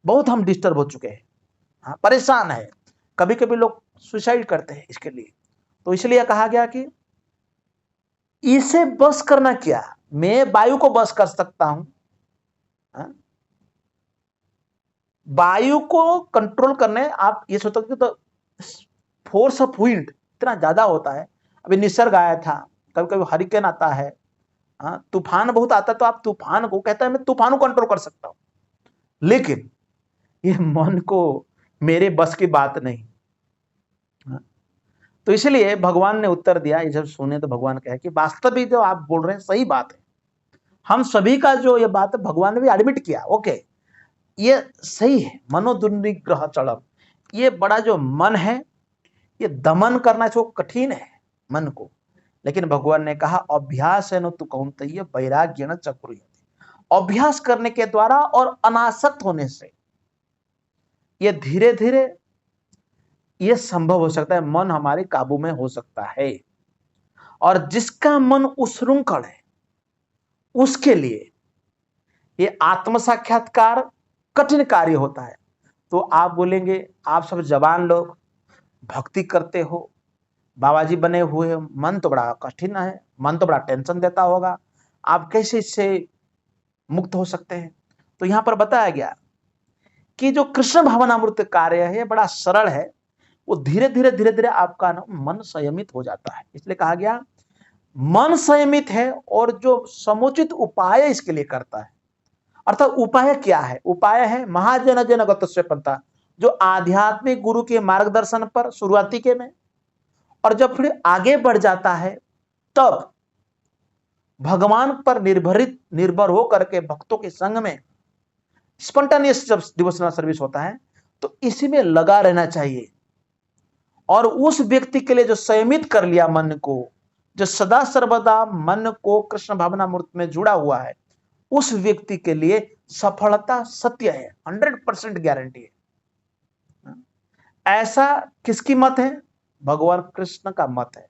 बहुत हम डिस्टर्ब हो चुके हैं, हाँ, परेशान है। कभी कभी लोग सुसाइड करते हैं इसके लिए। तो इसलिए कहा गया कि इसे बस करना क्या, मैं वायु को बस कर सकता हूं। वायु को कंट्रोल करने आप ये सोच सकते, तो फोर्स ऑफ विंड इतना ज्यादा होता है। अभी निसर्ग आया था, कभी कभी हरिकेन आता है, तूफान बहुत आता है, तो आप तूफान को कहता है मैं तूफान को कंट्रोल कर सकता हूं, लेकिन ये मन को मेरे बस की बात नहीं। तो इसलिए भगवान ने उत्तर दिया। ये जब सुने तो भगवान कहे कि वास्तविक जो आप बोल रहे हैं सही बात है, हम सभी का जो ये बात है भगवान ने भी एडमिट किया, ओके ये सही है। मनोदुर्निग्रह चलम, ये बड़ा जो मन है ये दमन करना जो कठिन है। मन को। लेकिन भगवान ने कहा अभ्यास है न तु कौन्तेय वैराग्य न चक्रुयते, अभ्यास करने के द्वारा और अनासक्त होने से ये धीरे धीरे ये संभव हो सकता है, मन हमारे काबू में हो सकता है। और जिसका मन उच्छृंखल है उसके लिए ये आत्म साक्षात्कार कठिन कार्य होता है। तो आप बोलेंगे आप सब जवान लोग भक्ति करते हो, बाबा जी बने हुए, मन तो बड़ा कठिन है, मन तो बड़ा टेंशन देता होगा, आप कैसे इससे मुक्त हो सकते हैं? तो यहां पर बताया गया कि जो कृष्ण भावनामृत कार्य है बड़ा सरल है, वो धीरे धीरे आपका मन संयमित हो जाता है। इसलिए कहा गया मन संयमित है और जो समुचित उपाय इसके लिए करता है। अर्थात उपाय क्या है? उपाय है महाजन जन गतस्य पंथा, जो आध्यात्मिक गुरु के मार्गदर्शन पर शुरुआती के में, और जब फिर आगे बढ़ जाता है तब भगवान पर निर्भर हो करके भक्तों के संग में स्पॉन्टेनियस जब डिवोशनल सर्विस होता है तो इसी में लगा रहना चाहिए। और उस व्यक्ति के लिए जो संयमित कर लिया मन को, जो सदा सर्वदा मन को कृष्ण भावनामृत में जुड़ा हुआ है, उस व्यक्ति के लिए सफलता सत्य है, 100% गारंटी है। ऐसा किसकी मत है? भगवान कृष्ण का मत है।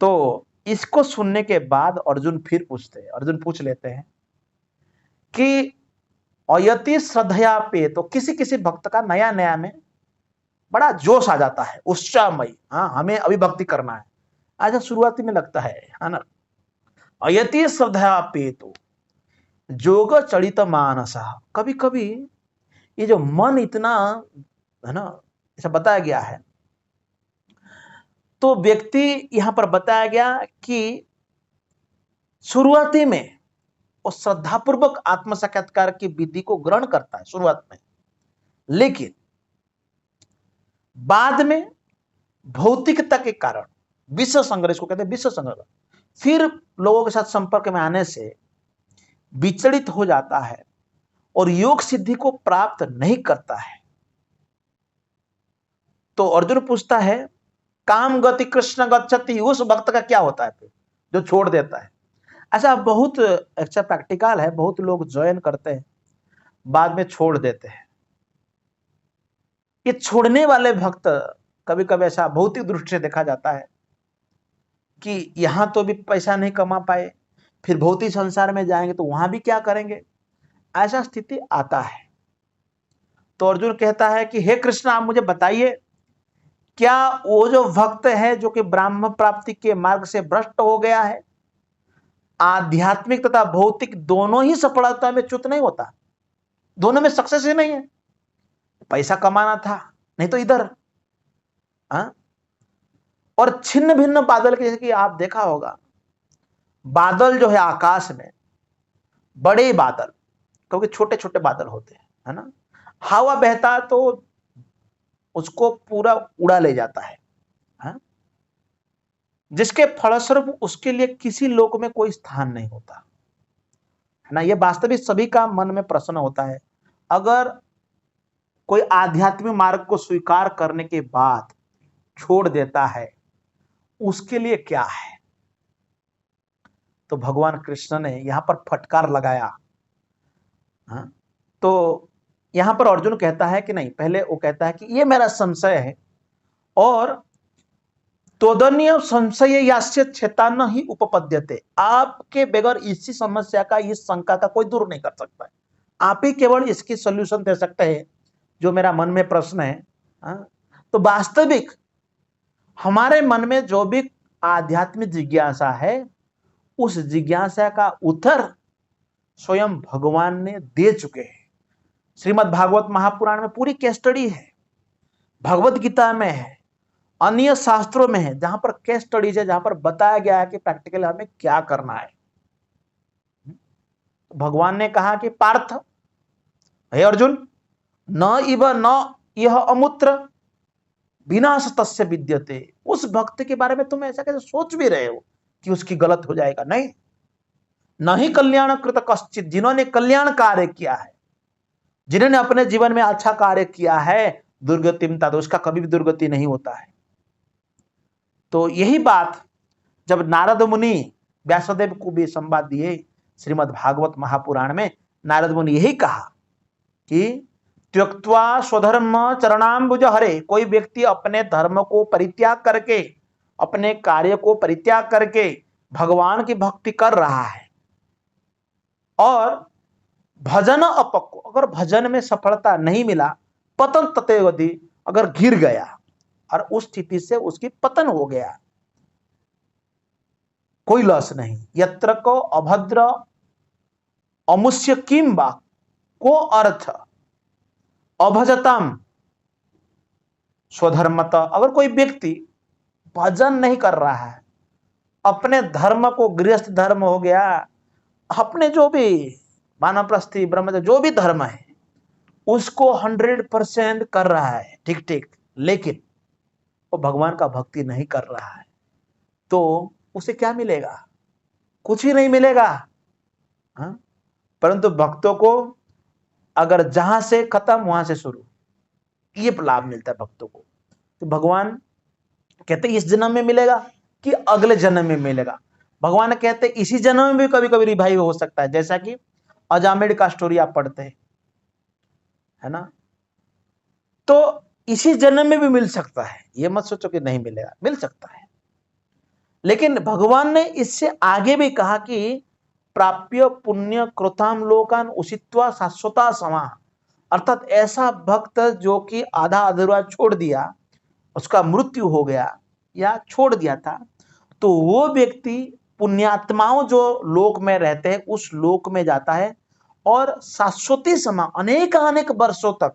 तो इसको सुनने के बाद अर्जुन फिर अर्जुन पूछ लेते हैं कि अयति श्रद्धया पे, तो किसी किसी भक्त का नया नया में बड़ा जोश आ जाता है, उत्साहमयी, हाँ हमें अभी भक्ति करना है, ऐसा शुरुआती में लगता है ना। अयति श्रद्धया पे तो जोग चलित मानसा, कभी कभी ये जो मन इतना है ना, ऐसा बताया गया है। तो व्यक्ति यहां पर बताया गया कि शुरुआती में वो श्रद्धापूर्वक आत्म साक्षात्कार की विधि को ग्रहण करता है शुरुआत में, लेकिन बाद में भौतिकता के कारण, विश्व संग्रह इसको कहते हैं, विश्व संग्रह, फिर लोगों के साथ संपर्क में आने से विचलित हो जाता है और योग सिद्धि को प्राप्त नहीं करता है। तो अर्जुन पूछता है काम गति कृष्ण गच्छति, उस भक्त का क्या होता है फिर जो छोड़ देता है? ऐसा बहुत अच्छा प्रैक्टिकल है, बहुत लोग ज्वाइन करते हैं बाद में छोड़ देते हैं। ये छोड़ने वाले भक्त कभी कभी ऐसा भौतिक दृष्टि से देखा जाता है कि यहां तो भी पैसा नहीं कमा पाए, फिर भौतिक संसार में जाएंगे तो वहां भी क्या करेंगे, ऐसा स्थिति आता है। तो अर्जुन कहता है कि हे कृष्ण आप मुझे बताइए, क्या वो जो भक्त है जो कि ब्राह्म प्राप्ति के मार्ग से भ्रष्ट हो गया है, आध्यात्मिक तथा भौतिक दोनों ही सफलता में च्युत नहीं होता, दोनों में सक्सेस ही नहीं है, पैसा कमाना था नहीं तो इधर, और छिन्न भिन्न बादल के, जैसे कि आप देखा होगा बादल जो है आकाश में, बड़े बादल क्योंकि छोटे छोटे बादल होते हैं, है ना, हवा बहता तो उसको पूरा उड़ा ले जाता है, जिसके फलस्वरूप उसके लिए किसी लोक में कोई स्थान नहीं होता, है ना। यह वास्तविक सभी का मन में प्रश्न होता है, अगर कोई आध्यात्मिक मार्ग को स्वीकार करने के बाद छोड़ देता है उसके लिए क्या है? तो भगवान कृष्ण ने यहां पर फटकार लगाया। तो यहां पर अर्जुन कहता है कि नहीं, पहले वो कहता है कि ये मेरा संशय है और तोदन्य संशय यास्य क्षेतान ही उपपद्यते, आपके बगैर इसी समस्या का, इस शंका का कोई दूर नहीं कर सकता है, आप ही केवल इसकी सॉल्यूशन दे सकते हैं जो मेरा मन में प्रश्न है। तो वास्तविक हमारे मन में जो भी आध्यात्मिक जिज्ञासा है उस जिज्ञासा का उत्तर स्वयं भगवान ने दे चुके हैं। श्रीमद् भागवत महापुराण में पूरी केस स्टडी है, भगवत गीता में है, अन्य शास्त्रों में है, जहां पर केस स्टडीज है, जहां पर बताया गया है कि प्रैक्टिकली हमें क्या करना है। भगवान ने कहा कि पार्थ, हे अर्जुन, न इव न यह अमूत्र विनाश तस्य विद्यते, उस भक्त के बारे में तुम ऐसा कैसे सोच भी रहे हो कि उसकी गलत हो जाएगा? नहीं, नहीं कल्याण कृत कश्चित, जिन्होंने कल्याण कार्य किया है, जिन्होंने अपने जीवन में अच्छा कार्य किया है, दुर्गतिम तात, उसका कभी भी दुर्गति नहीं होता है। तो यही बात जब नारद मुनि व्यासदेव को भी संवाद दिए श्रीमद् भागवत महापुराण में, नारद मुनि यही कहा कि त्यक्त्वा स्वधर्म चरणाम्बुज हरे, कोई व्यक्ति अपने धर्म को परित्याग करके, अपने कार्य को परित्याग करके भगवान की भक्ति कर रहा है और भजन अपक्व, अगर भजन में सफलता नहीं मिला, पतन ततेवधि, अगर गिर गया और उस स्थिति से उसकी पतन हो गया, कोई लॉस नहीं। यत्र को अभद्र अमुष्य किंबा को अर्थ अभजतम स्वधर्मत, अगर कोई व्यक्ति भजन नहीं कर रहा है, अपने धर्म को, गृहस्थ धर्म हो गया, अपने जो भी वानप्रस्थी ब्रह्मचर्य जो भी धर्म है उसको 100% कर रहा है ठीक ठीक, लेकिन वो भगवान का भक्ति नहीं कर रहा है, तो उसे क्या मिलेगा? कुछ ही नहीं मिलेगा। हाँ? परंतु भक्तों को अगर जहां से खत्म वहां से शुरू, ये लाभ मिलता है भक्तों को। तो भगवान कहते इस जन्म में मिलेगा कि अगले जन्म में मिलेगा। भगवान कहते इसी जन्म में भी कभी कभी रिवाइव हो सकता है, जैसा कि अजामिल का स्टोरी आप पढ़ते हैं, है ना। तो इसी जन्म में भी मिल सकता है, ये मत सोचो कि नहीं मिलेगा, मिल सकता है। लेकिन भगवान ने इससे आगे भी कहा कि प्राप्य पुण्य कृताम लोकान उषित्वा शाश्वता समा, अर्थात ऐसा भक्त जो कि आधा अधूरा छोड़ दिया, उसका मृत्यु हो गया या छोड़ दिया था, तो वो व्यक्ति पुण्यात्माओं जो लोक में रहते हैं उस लोक में जाता है और शाश्वती समा अनेक अनेक वर्षों तक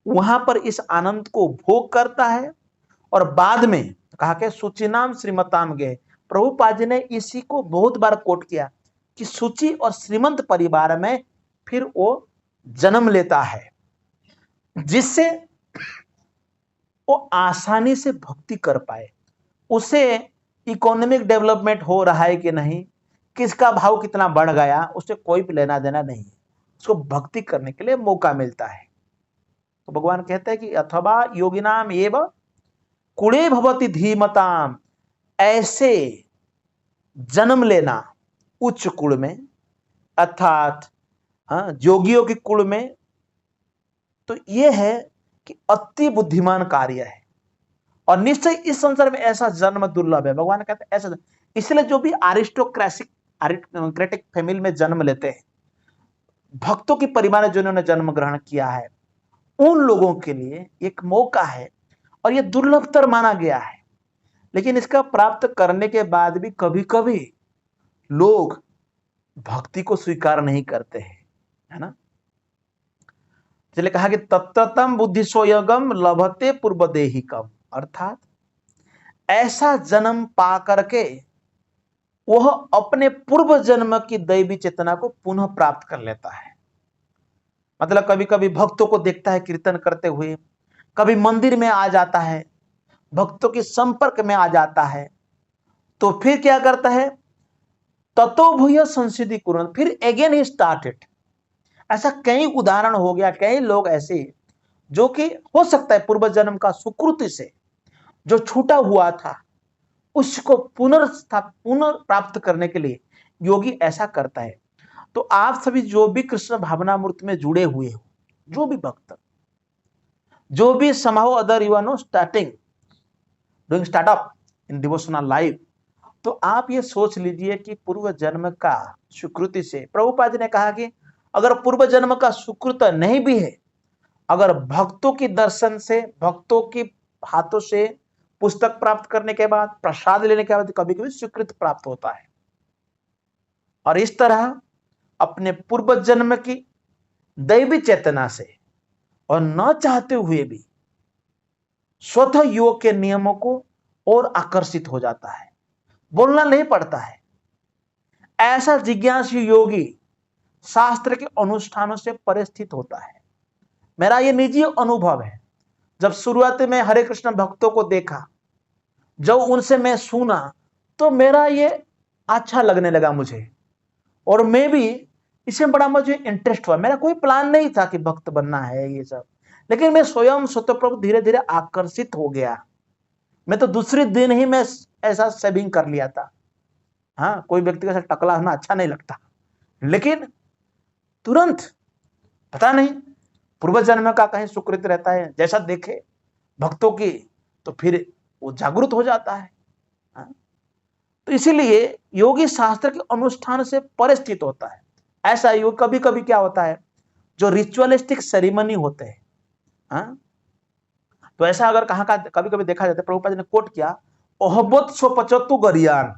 वहां पर इस आनंद को भोग करता है। और बाद में कहा कि सुचिनाम श्रीमताम गए, प्रभुपाद जी ने इसी को बहुत बार कोट किया कि सुचि और श्रीमंत परिवार में फिर वो जन्म लेता है, जिससे वो आसानी से भक्ति कर पाए। उसे इकोनॉमिक डेवलपमेंट हो रहा है कि नहीं, किसका भाव कितना बढ़ गया, उससे कोई भी लेना देना नहीं है, उसको भक्ति करने के लिए मौका मिलता है। तो भगवान कहते हैं कि अथवा योगिनाम एव कुणे भवति धीमताम, ऐसे जन्म लेना उच्च कुल में, अर्थात योगियों के कुल में, तो यह है कि अति बुद्धिमान कार्य है और निश्चय इस संसार में ऐसा जन्म दुर्लभ है। भगवान कहते हैं ऐसा, इसलिए जो भी अरिस्टोक्रेटिक फैमिली में जन्म लेते हैं, भक्तों की परिवार में जिन्होंने जन्म ग्रहण किया है, उन लोगों के लिए एक मौका है और यह दुर्लभतर माना गया है। लेकिन इसका प्राप्त करने के बाद भी कभी कभी लोग भक्ति को स्वीकार नहीं करते हैं, है ना। इसलिए कहा कि तत्तम बुद्धि सोयगम लभते पूर्वदेहिकम, अर्थात ऐसा जन्म पा करके वह अपने पूर्व जन्म की दैवी चेतना को पुनः प्राप्त कर लेता है। मतलब कभी कभी भक्तों को देखता है कीर्तन करते हुए, कभी मंदिर में आ जाता है, भक्तों के संपर्क में आ जाता है, तो फिर क्या करता है, ततो भूय संसिद्धि कुरन, फिर अगेन ही स्टार्टेड। ऐसा कई उदाहरण हो गया, कई लोग ऐसे जो कि हो सकता है पूर्व जन्म का सुकृति से जो छूटा हुआ था उसको पुनर्प्राप्त करने के लिए योगी ऐसा करता है। तो आप सभी जो भी कृष्ण भावनामृत में जुड़े हुए हो, जो भी भक्त, जो भी somehow other you are no starting doing startup in devotional life, तो आप ये सोच लीजिए कि पूर्व जन्म का सुकृति से, प्रभुपाद जी ने कहा कि अगर पूर्व जन्म का सुकृत नहीं भी है, अगर भक्तों की दर्शन से, भक्तों की हाथों से पुस्तक प्राप्त करने के बाद, प्रसाद लेने के बाद कभी कभी स्वीकृत प्राप्त होता है। और इस तरह अपने पूर्व जन्म की दैवी चेतना से और न चाहते हुए भी स्वतः योग के नियमों को और आकर्षित हो जाता है, बोलना नहीं पड़ता है। ऐसा जिज्ञासु योगी शास्त्र के अनुष्ठानों से परिस्थित होता है। मेरा यह निजी अनुभव है, जब शुरुआत में हरे कृष्ण भक्तों को देखा, जब उनसे मैं सुना, तो मेरा ये अच्छा लगने लगा मुझे, और मैं भी इसमें बड़ा मुझे इंटरेस्ट हुआ। मेरा कोई प्लान नहीं था कि भक्त बनना है ये सब, लेकिन मैं स्वयं स्वतःप्रभ धीरे धीरे आकर्षित हो गया मैं तो दूसरे दिन ही मैं ऐसा सेविंग कर लिया था। हाँ, कोई व्यक्ति का टकला होना अच्छा नहीं लगता, लेकिन तुरंत पता नहीं पूर्व जन्म का कहीं सुकृत रहता है, जैसा देखे भक्तों की तो फिर वो जागृत हो जाता है। हाँ? तो इसीलिए योगी शास्त्र के अनुष्ठान से परिस्थित होता है। ऐसा योग कभी कभी क्या होता है, जो रिचुअलिस्टिक सेरेमनी होते हैं, हाँ? तो ऐसा अगर कहाँ का कभी कभी देखा जाता है, प्रभुपाद ने कोट किया, ओहबत स्वपचतु गरियान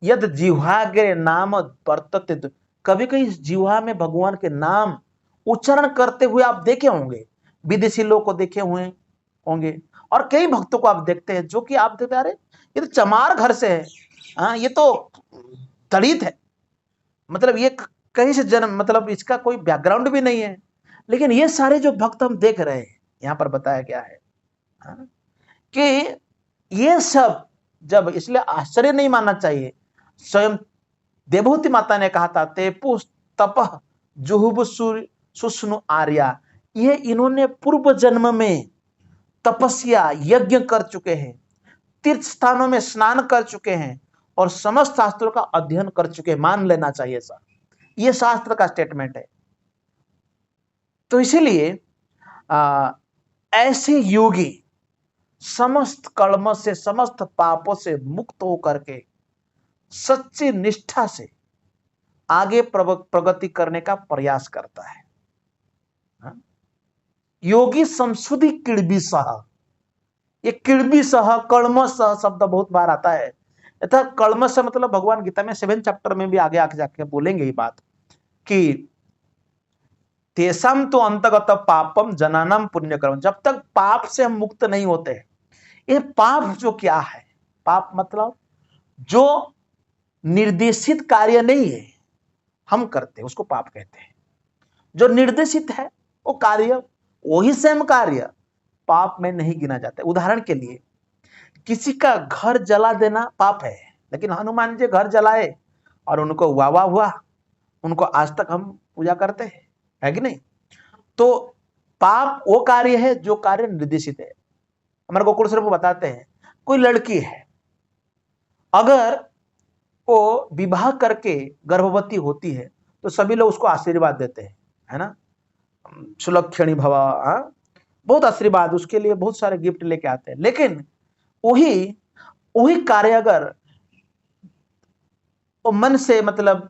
यद जिह्वाग्रे नाम वर्तते। कभी कभी जिह्वा में भगवान के नाम उच्चारण करते हुए आप देखे होंगे, विदेशी लोग को देखे हुए होंगे, और कई भक्तों को आप देखते हैं जो कि आप देखते हैं अरे ये तो चमार घर से है, हाँ ये तो दलित है, मतलब ये कहीं से जन्म, मतलब इसका कोई बैकग्राउंड भी नहीं है। लेकिन ये सारे जो भक्त हम देख रहे हैं, यहां पर बताया गया है, हाँ, कि ये सब जब, इसलिए आश्चर्य नहीं मानना चाहिए। स्वयं देवहूति माता ने कहा था, तेपु तपह जुहुब सुष्णु आर्या, ये इन्होंने पूर्व जन्म में तपस्या यज्ञ कर चुके हैं, तीर्थ स्थानों में स्नान कर चुके हैं, और समस्त शास्त्रों का अध्ययन कर चुके हैं, मान लेना चाहिए सर, ये शास्त्र का स्टेटमेंट है। तो इसीलिए ऐसे योगी समस्त कर्म से, समस्त पापों से मुक्त होकर के सच्ची निष्ठा से आगे प्रगति करने का प्रयास करता है। योगी संशुद्धि किड़बी सह, ये किड़बी सह कलम सह शब्द बहुत बार आता है। तथा कलम से मतलब भगवान गीता में 7 चैप्टर में भी आगे आके जाके बोलेंगे ये बात कि तेसम तो अंतगत पापम जनानम पुण्य कर्म, जब तक पाप से हम मुक्त नहीं होते। ये पाप जो क्या है, पाप मतलब जो निर्देशित कार्य नहीं है हम करते उसको पाप कहते हैं, जो निर्देशित है वो कार्य, वही सेम कार्य पाप में नहीं गिना जाता। उदाहरण के लिए किसी का घर जला देना पाप है, लेकिन हनुमान जी घर जलाए और उनको वाह हुआ, उनको आज तक हम पूजा करते हैं, है कि नहीं। तो पाप वो कार्य है जो कार्य निर्देशित है। हमारे गोकुल स्वरूप बताते हैं, कोई लड़की है, अगर वो विवाह करके गर्भवती होती है तो सभी लोग उसको आशीर्वाद देते हैं, है ना, सुलक्षणी भवा, बहुत आशीर्वाद, उसके लिए बहुत सारे गिफ्ट लेके आते हैं। लेकिन वही कार्य अगर वो मन से, मतलब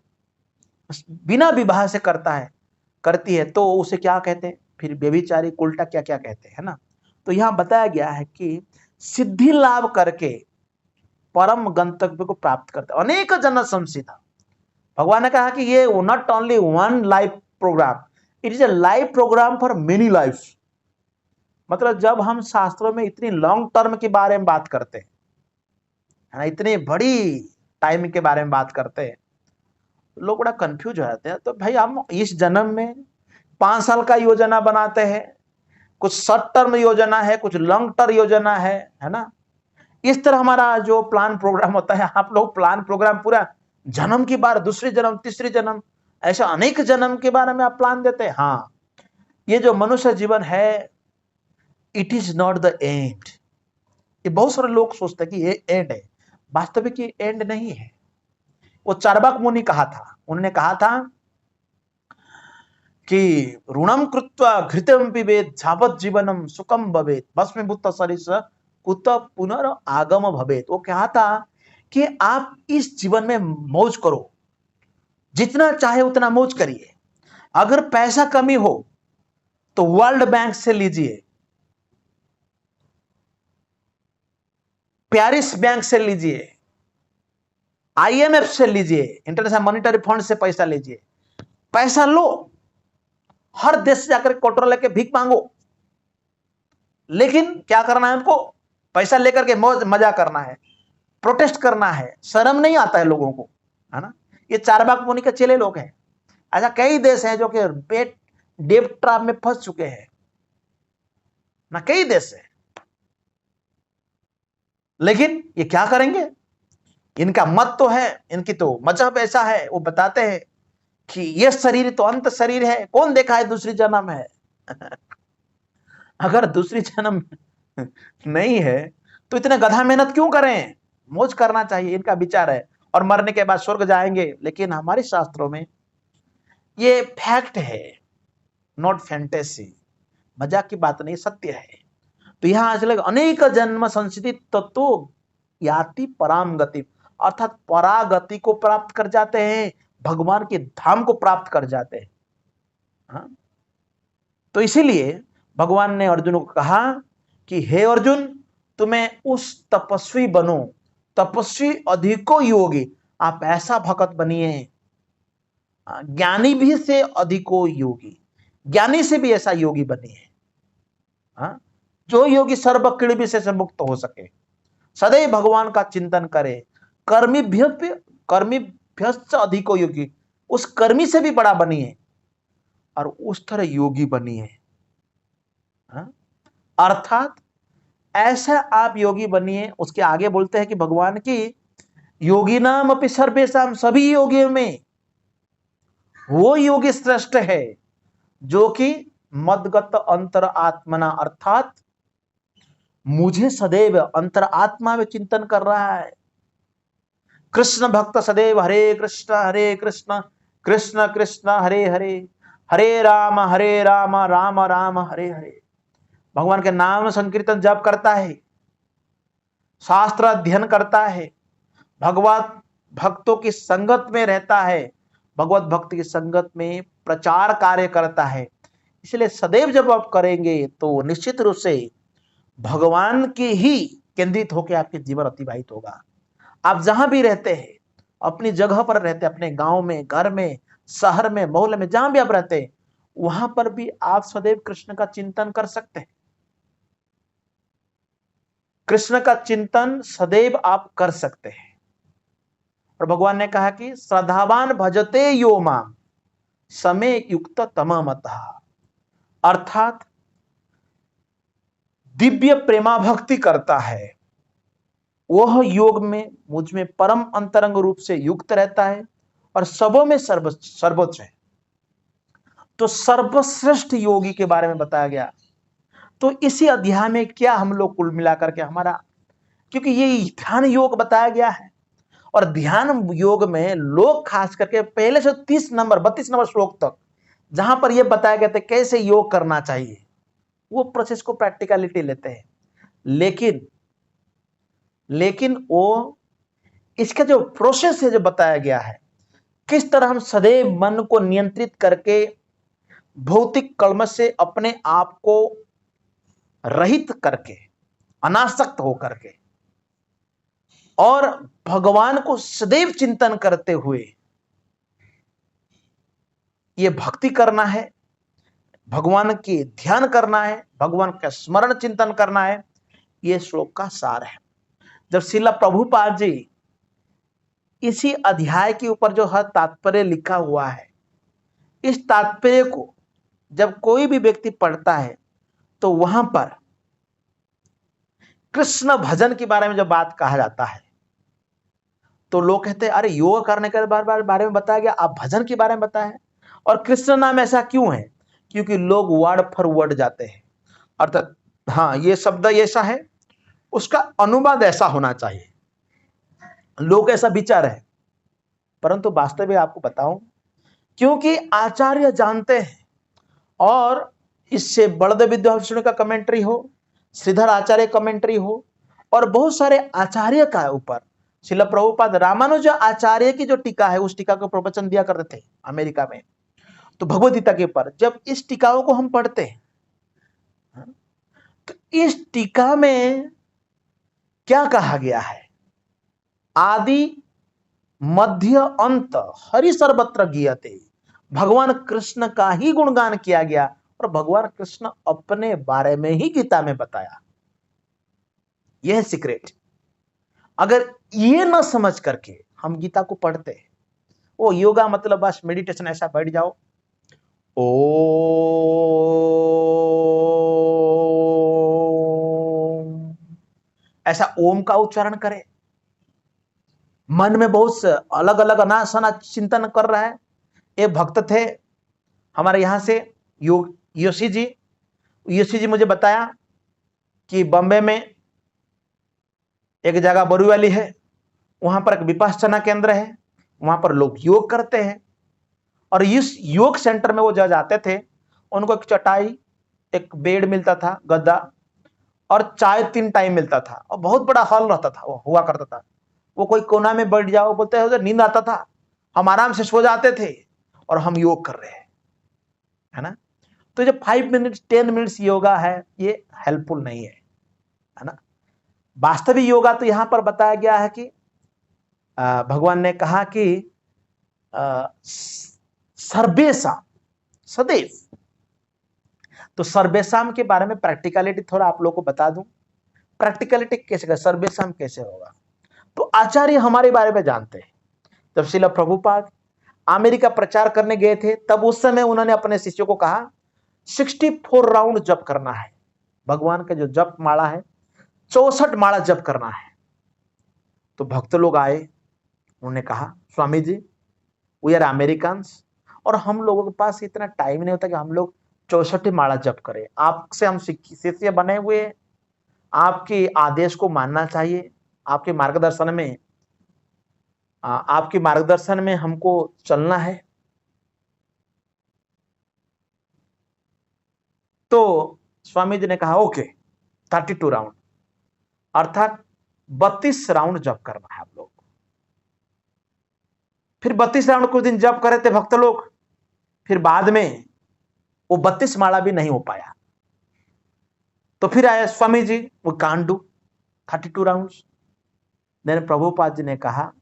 बिना विवाह से करती है तो उसे क्या कहते हैं, फिर व्यभिचारी, उल्टा क्या क्या कहते हैं, ना। तो यहां बताया गया है कि सिद्धि लाभ करके परम गंतव्य को प्राप्त करते, अनेक जन संसिधा। भगवान ने कहा कि ये not only one life programme, it is a life programme for many life. मतलब जब हम शास्त्रों में इतनी लॉन्ग टर्म के बारे में बात करते हैं, है ना, इतनी बड़ी टाइम के बारे में बात करते हैं, लोग बड़ा कंफ्यूज हो जाते हैं। तो भाई हम इस जन्म में 5 साल का योजना बनाते हैं, कुछ शॉर्ट टर्म योजना है, कुछ लॉन्ग टर्म योजना है ना। इस तरह हमारा जो प्लान प्रोग्राम होता है, आप लोग प्लान प्रोग्राम पूरा जन्म की बार, दूसरी जन्म, तीसरी जन्म, ऐसा अनेक जन्म के बारे में आप प्लान देते हैं। हाँ, ये जो मनुष्य जीवन है, it is not the end. ये बहुत सारे लोग सोचते हैं कि ये एंड है, वास्तविक ये एंड नहीं है। वो चार्वाक मुनि कहा था, उन्होंने कहा था कि ऋणम कृत्वा घृतम पिबेत झावत जीवनम सुखम भवेत भस्मीभूत शरीर कुत पुनरागम भवेत। वो कहा था कि आप इस जीवन में मौज करो, जितना चाहे उतना मौज करिए। अगर पैसा कमी हो तो वर्ल्ड बैंक से लीजिए, पेरिस बैंक से लीजिए, IMF से लीजिए, इंटरनेशनल मॉनिटरी फंड से पैसा लीजिए, पैसा लो, हर देश से जाकर कोटरा लेके भीख मांगो। लेकिन क्या करना है हमको, पैसा लेकर के मौज मजा करना है, प्रोटेस्ट करना है, शर्म नहीं आता है लोगों को, है ना। ये चार्वाक मुनि के चेले लोग हैं। ऐसा कई देश हैं जो कि डेब्ट ट्रैप में फंस चुके हैं ना, कई देश है। लेकिन ये क्या करेंगे, इनका मत तो है, इनकी तो मजहब ऐसा है, वो बताते हैं कि ये शरीर तो अंत शरीर है, कौन देखा है दूसरी जन्म है। अगर दूसरी जन्म नहीं है तो इतने गधा मेहनत क्यों करें, मौज करना चाहिए, इनका विचार है। और मरने के बाद स्वर्ग जाएंगे। लेकिन हमारे शास्त्रों में ये फैक्ट है, नॉट फैंटेसी, मजाक की बात नहीं, सत्य है। तो यहां आज लग अनेक जन्म संसिदित तत्व याति पराम गति, अर्थात परागति को प्राप्त कर जाते हैं, भगवान के धाम को प्राप्त कर जाते हैं। हाँ? तो इसीलिए भगवान ने अर्जुन को कहा कि हे अर्जुन, तुम्हें उस तपस्वी बनो, तपस्वी अधिको योगी, आप ऐसा भक्त बनिए, ज्ञानी भी से अधिको योगी, ज्ञानी से भी ऐसा योगी बनिए, जो योगी सर्व किड़बी से मुक्त हो सके, सदैव भगवान का चिंतन करे, कर्मीभ्यश्च अधिको योगी, उस कर्मी से भी बड़ा बनिए और उस तरह योगी बनिए। अर्थात ऐसा आप योगी बनिए। उसके आगे बोलते हैं कि भगवान की योगी नाम अपि सर्वेषाम, सभी योगियों में वो योगी श्रेष्ठ है जो कि मदगत अंतर आत्मना, अर्थात मुझे सदैव अंतर आत्मा में चिंतन कर रहा है। कृष्ण भक्त सदैव हरे कृष्ण कृष्ण कृष्ण हरे हरे, हरे राम राम राम हरे हरे, भगवान के नाम संकीर्तन जप करता है, शास्त्र अध्ययन करता है, भगवत भक्तों की संगत में रहता है, भगवत भक्त की संगत में प्रचार कार्य करता है। इसलिए सदैव जब आप करेंगे तो निश्चित रूप से भगवान के ही केंद्रित होकर आपके जीवन अतिबाहित होगा। आप जहां भी रहते हैं, अपनी जगह पर रहते हैं, अपने गांव में, घर में, शहर में, मोहल्ले में, जहां भी आप रहते हैं, वहां पर भी आप सदैव कृष्ण का चिंतन कर सकते हैं। कृष्ण का चिंतन सदैव आप कर सकते हैं। और भगवान ने कहा कि श्रद्धावान भजते यो माम समय युक्त तममतः, अर्थात दिव्य प्रेमा भक्ति करता है, वह योग में मुझ में परम अंतरंग रूप से युक्त रहता है और सबों में सर्वोच्च है। तो सर्वश्रेष्ठ योगी के बारे में बताया गया। तो इसी अध्याय में क्या हम लोग कुल मिलाकर के हमारा, क्योंकि ये ध्यान योग बताया गया है, और ध्यान योग में लोग खास करके पहले से 32 नंबर श्लोक तक जहां पर यह बताया गया था कैसे योग करना चाहिए, वो प्रोसेस को प्रैक्टिकलिटी लेते हैं। लेकिन वो इसका जो प्रोसेस है जो बताया गया है, किस तरह हम सदैव मन को नियंत्रित करके भौतिक कलमश से अपने आप को रहित करके, अनासक्त होकर के, और भगवान को सदैव चिंतन करते हुए ये भक्ति करना है, भगवान की ध्यान करना है, भगवान का स्मरण चिंतन करना है, ये श्लोक का सार है। जब श्रील प्रभुपाद जी इसी अध्याय के ऊपर जो है तात्पर्य लिखा हुआ है, इस तात्पर्य को जब कोई भी व्यक्ति पढ़ता है तो वहां पर कृष्ण भजन के बारे में जब बात कहा जाता है तो लोग कहते हैं अरे योग करने के बारे में बताया गया, आप भजन के बारे में बताया, और कृष्ण नाम ऐसा क्यों है? क्योंकि लोग वर्ड फॉर वर्ड जाते हैं, अर्थात हाँ ये शब्द ऐसा है, उसका अनुवाद ऐसा होना चाहिए, लोग ऐसा विचार है। परंतु वास्तव में आपको बताऊं, क्योंकि आचार्य जानते हैं, और इससे बड़देव विद्याभूषण का कमेंट्री हो, श्रीधर आचार्य कमेंट्री हो, और बहुत सारे आचार्य का ऊपर श्रील प्रभुपाद रामानुज आचार्य की जो टीका है उस टीका को प्रवचन दिया करते थे अमेरिका में। तो भगवद गीता के ऊपर जब इस टीकाओं को हम पढ़ते हैं तो इस टीका में क्या कहा गया है? आदि मध्य अंत हरि सर्वत्र गीयते, भगवान कृष्ण का ही गुणगान किया गया, और भगवान कृष्ण अपने बारे में ही गीता में बताया। यह सीक्रेट। अगर ये न समझ करके हम गीता को पढ़ते हैं, वो योगा मतलब बस मेडिटेशन ऐसा बैठ जाओ, ओ ऐसा ओम का उच्चारण करे, मन में बहुत अलग अलग अनासना चिंतन कर रहा है। एक भक्त थे हमारे यहां से, योशी जी मुझे बताया कि बॉम्बे में एक जगह बोरीवली है, वहां पर एक विपश्यना केंद्र है, वहां पर लोग योग करते हैं। और इस योग सेंटर में वो जब जाते थे, उनको एक चटाई, एक बेड मिलता था, गद्दा, और चाय 3 टाइम मिलता था, और बहुत बड़ा हॉल रहता था, वो हुआ करता था। वो कोई कोना में बैठ जाओ, बोलते हैं नींद आता था, हम आराम से सो जाते थे और हम योग कर रहे हैं, है ना। तो जो 5 मिनट्स 10 मिनट्स योगा है, ये हेल्पफुल नहीं है ना। वास्तविक योगा तो यहां पर बताया गया है कि भगवान ने कहा कि सर्वेशा सदैव। तो सर्वेशम के बारे में प्रैक्टिकलिटी थोड़ा आप लोग को बता दूं। प्रैक्टिकलिटी कैसे, सर्वेशम कैसे होगा। तो आचार्य हमारे बारे में जानते हैं। जब श्रील प्रभुपाद अमेरिका प्रचार करने गए थे, तब उस समय उन्होंने अपने शिष्यों को कहा 64 राउंड जप करना है। भगवान का जो जप माला है, 64 माला जप करना है। तो भक्त लोग आए, उन्होंने कहा Swami ji, we are American और हम लोगों के पास इतना टाइम नहीं होता कि हम लोग 64 माला जप करें। आपसे हम शिष्य बने हुए, आपके आदेश को मानना चाहिए, आपके मार्गदर्शन में हमको चलना है। तो स्वामी जी ने कहा ओके 32 राउंड, अर्थात 32 राउंड जप करना है आप लोग। फिर 32 राउंड कुछ दिन जप करे थे भक्त लोग, फिर बाद में वो 32 माला भी नहीं हो पाया। तो फिर आया स्वामी जी, वो can't do 32 rounds. Then Prabhupada ji ने कहा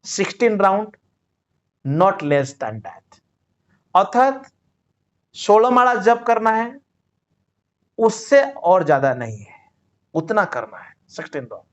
16 round, not less than that, अर्थात 16 माला जप करना है, उससे और ज्यादा नहीं है, उतना करना है 16 राउंड।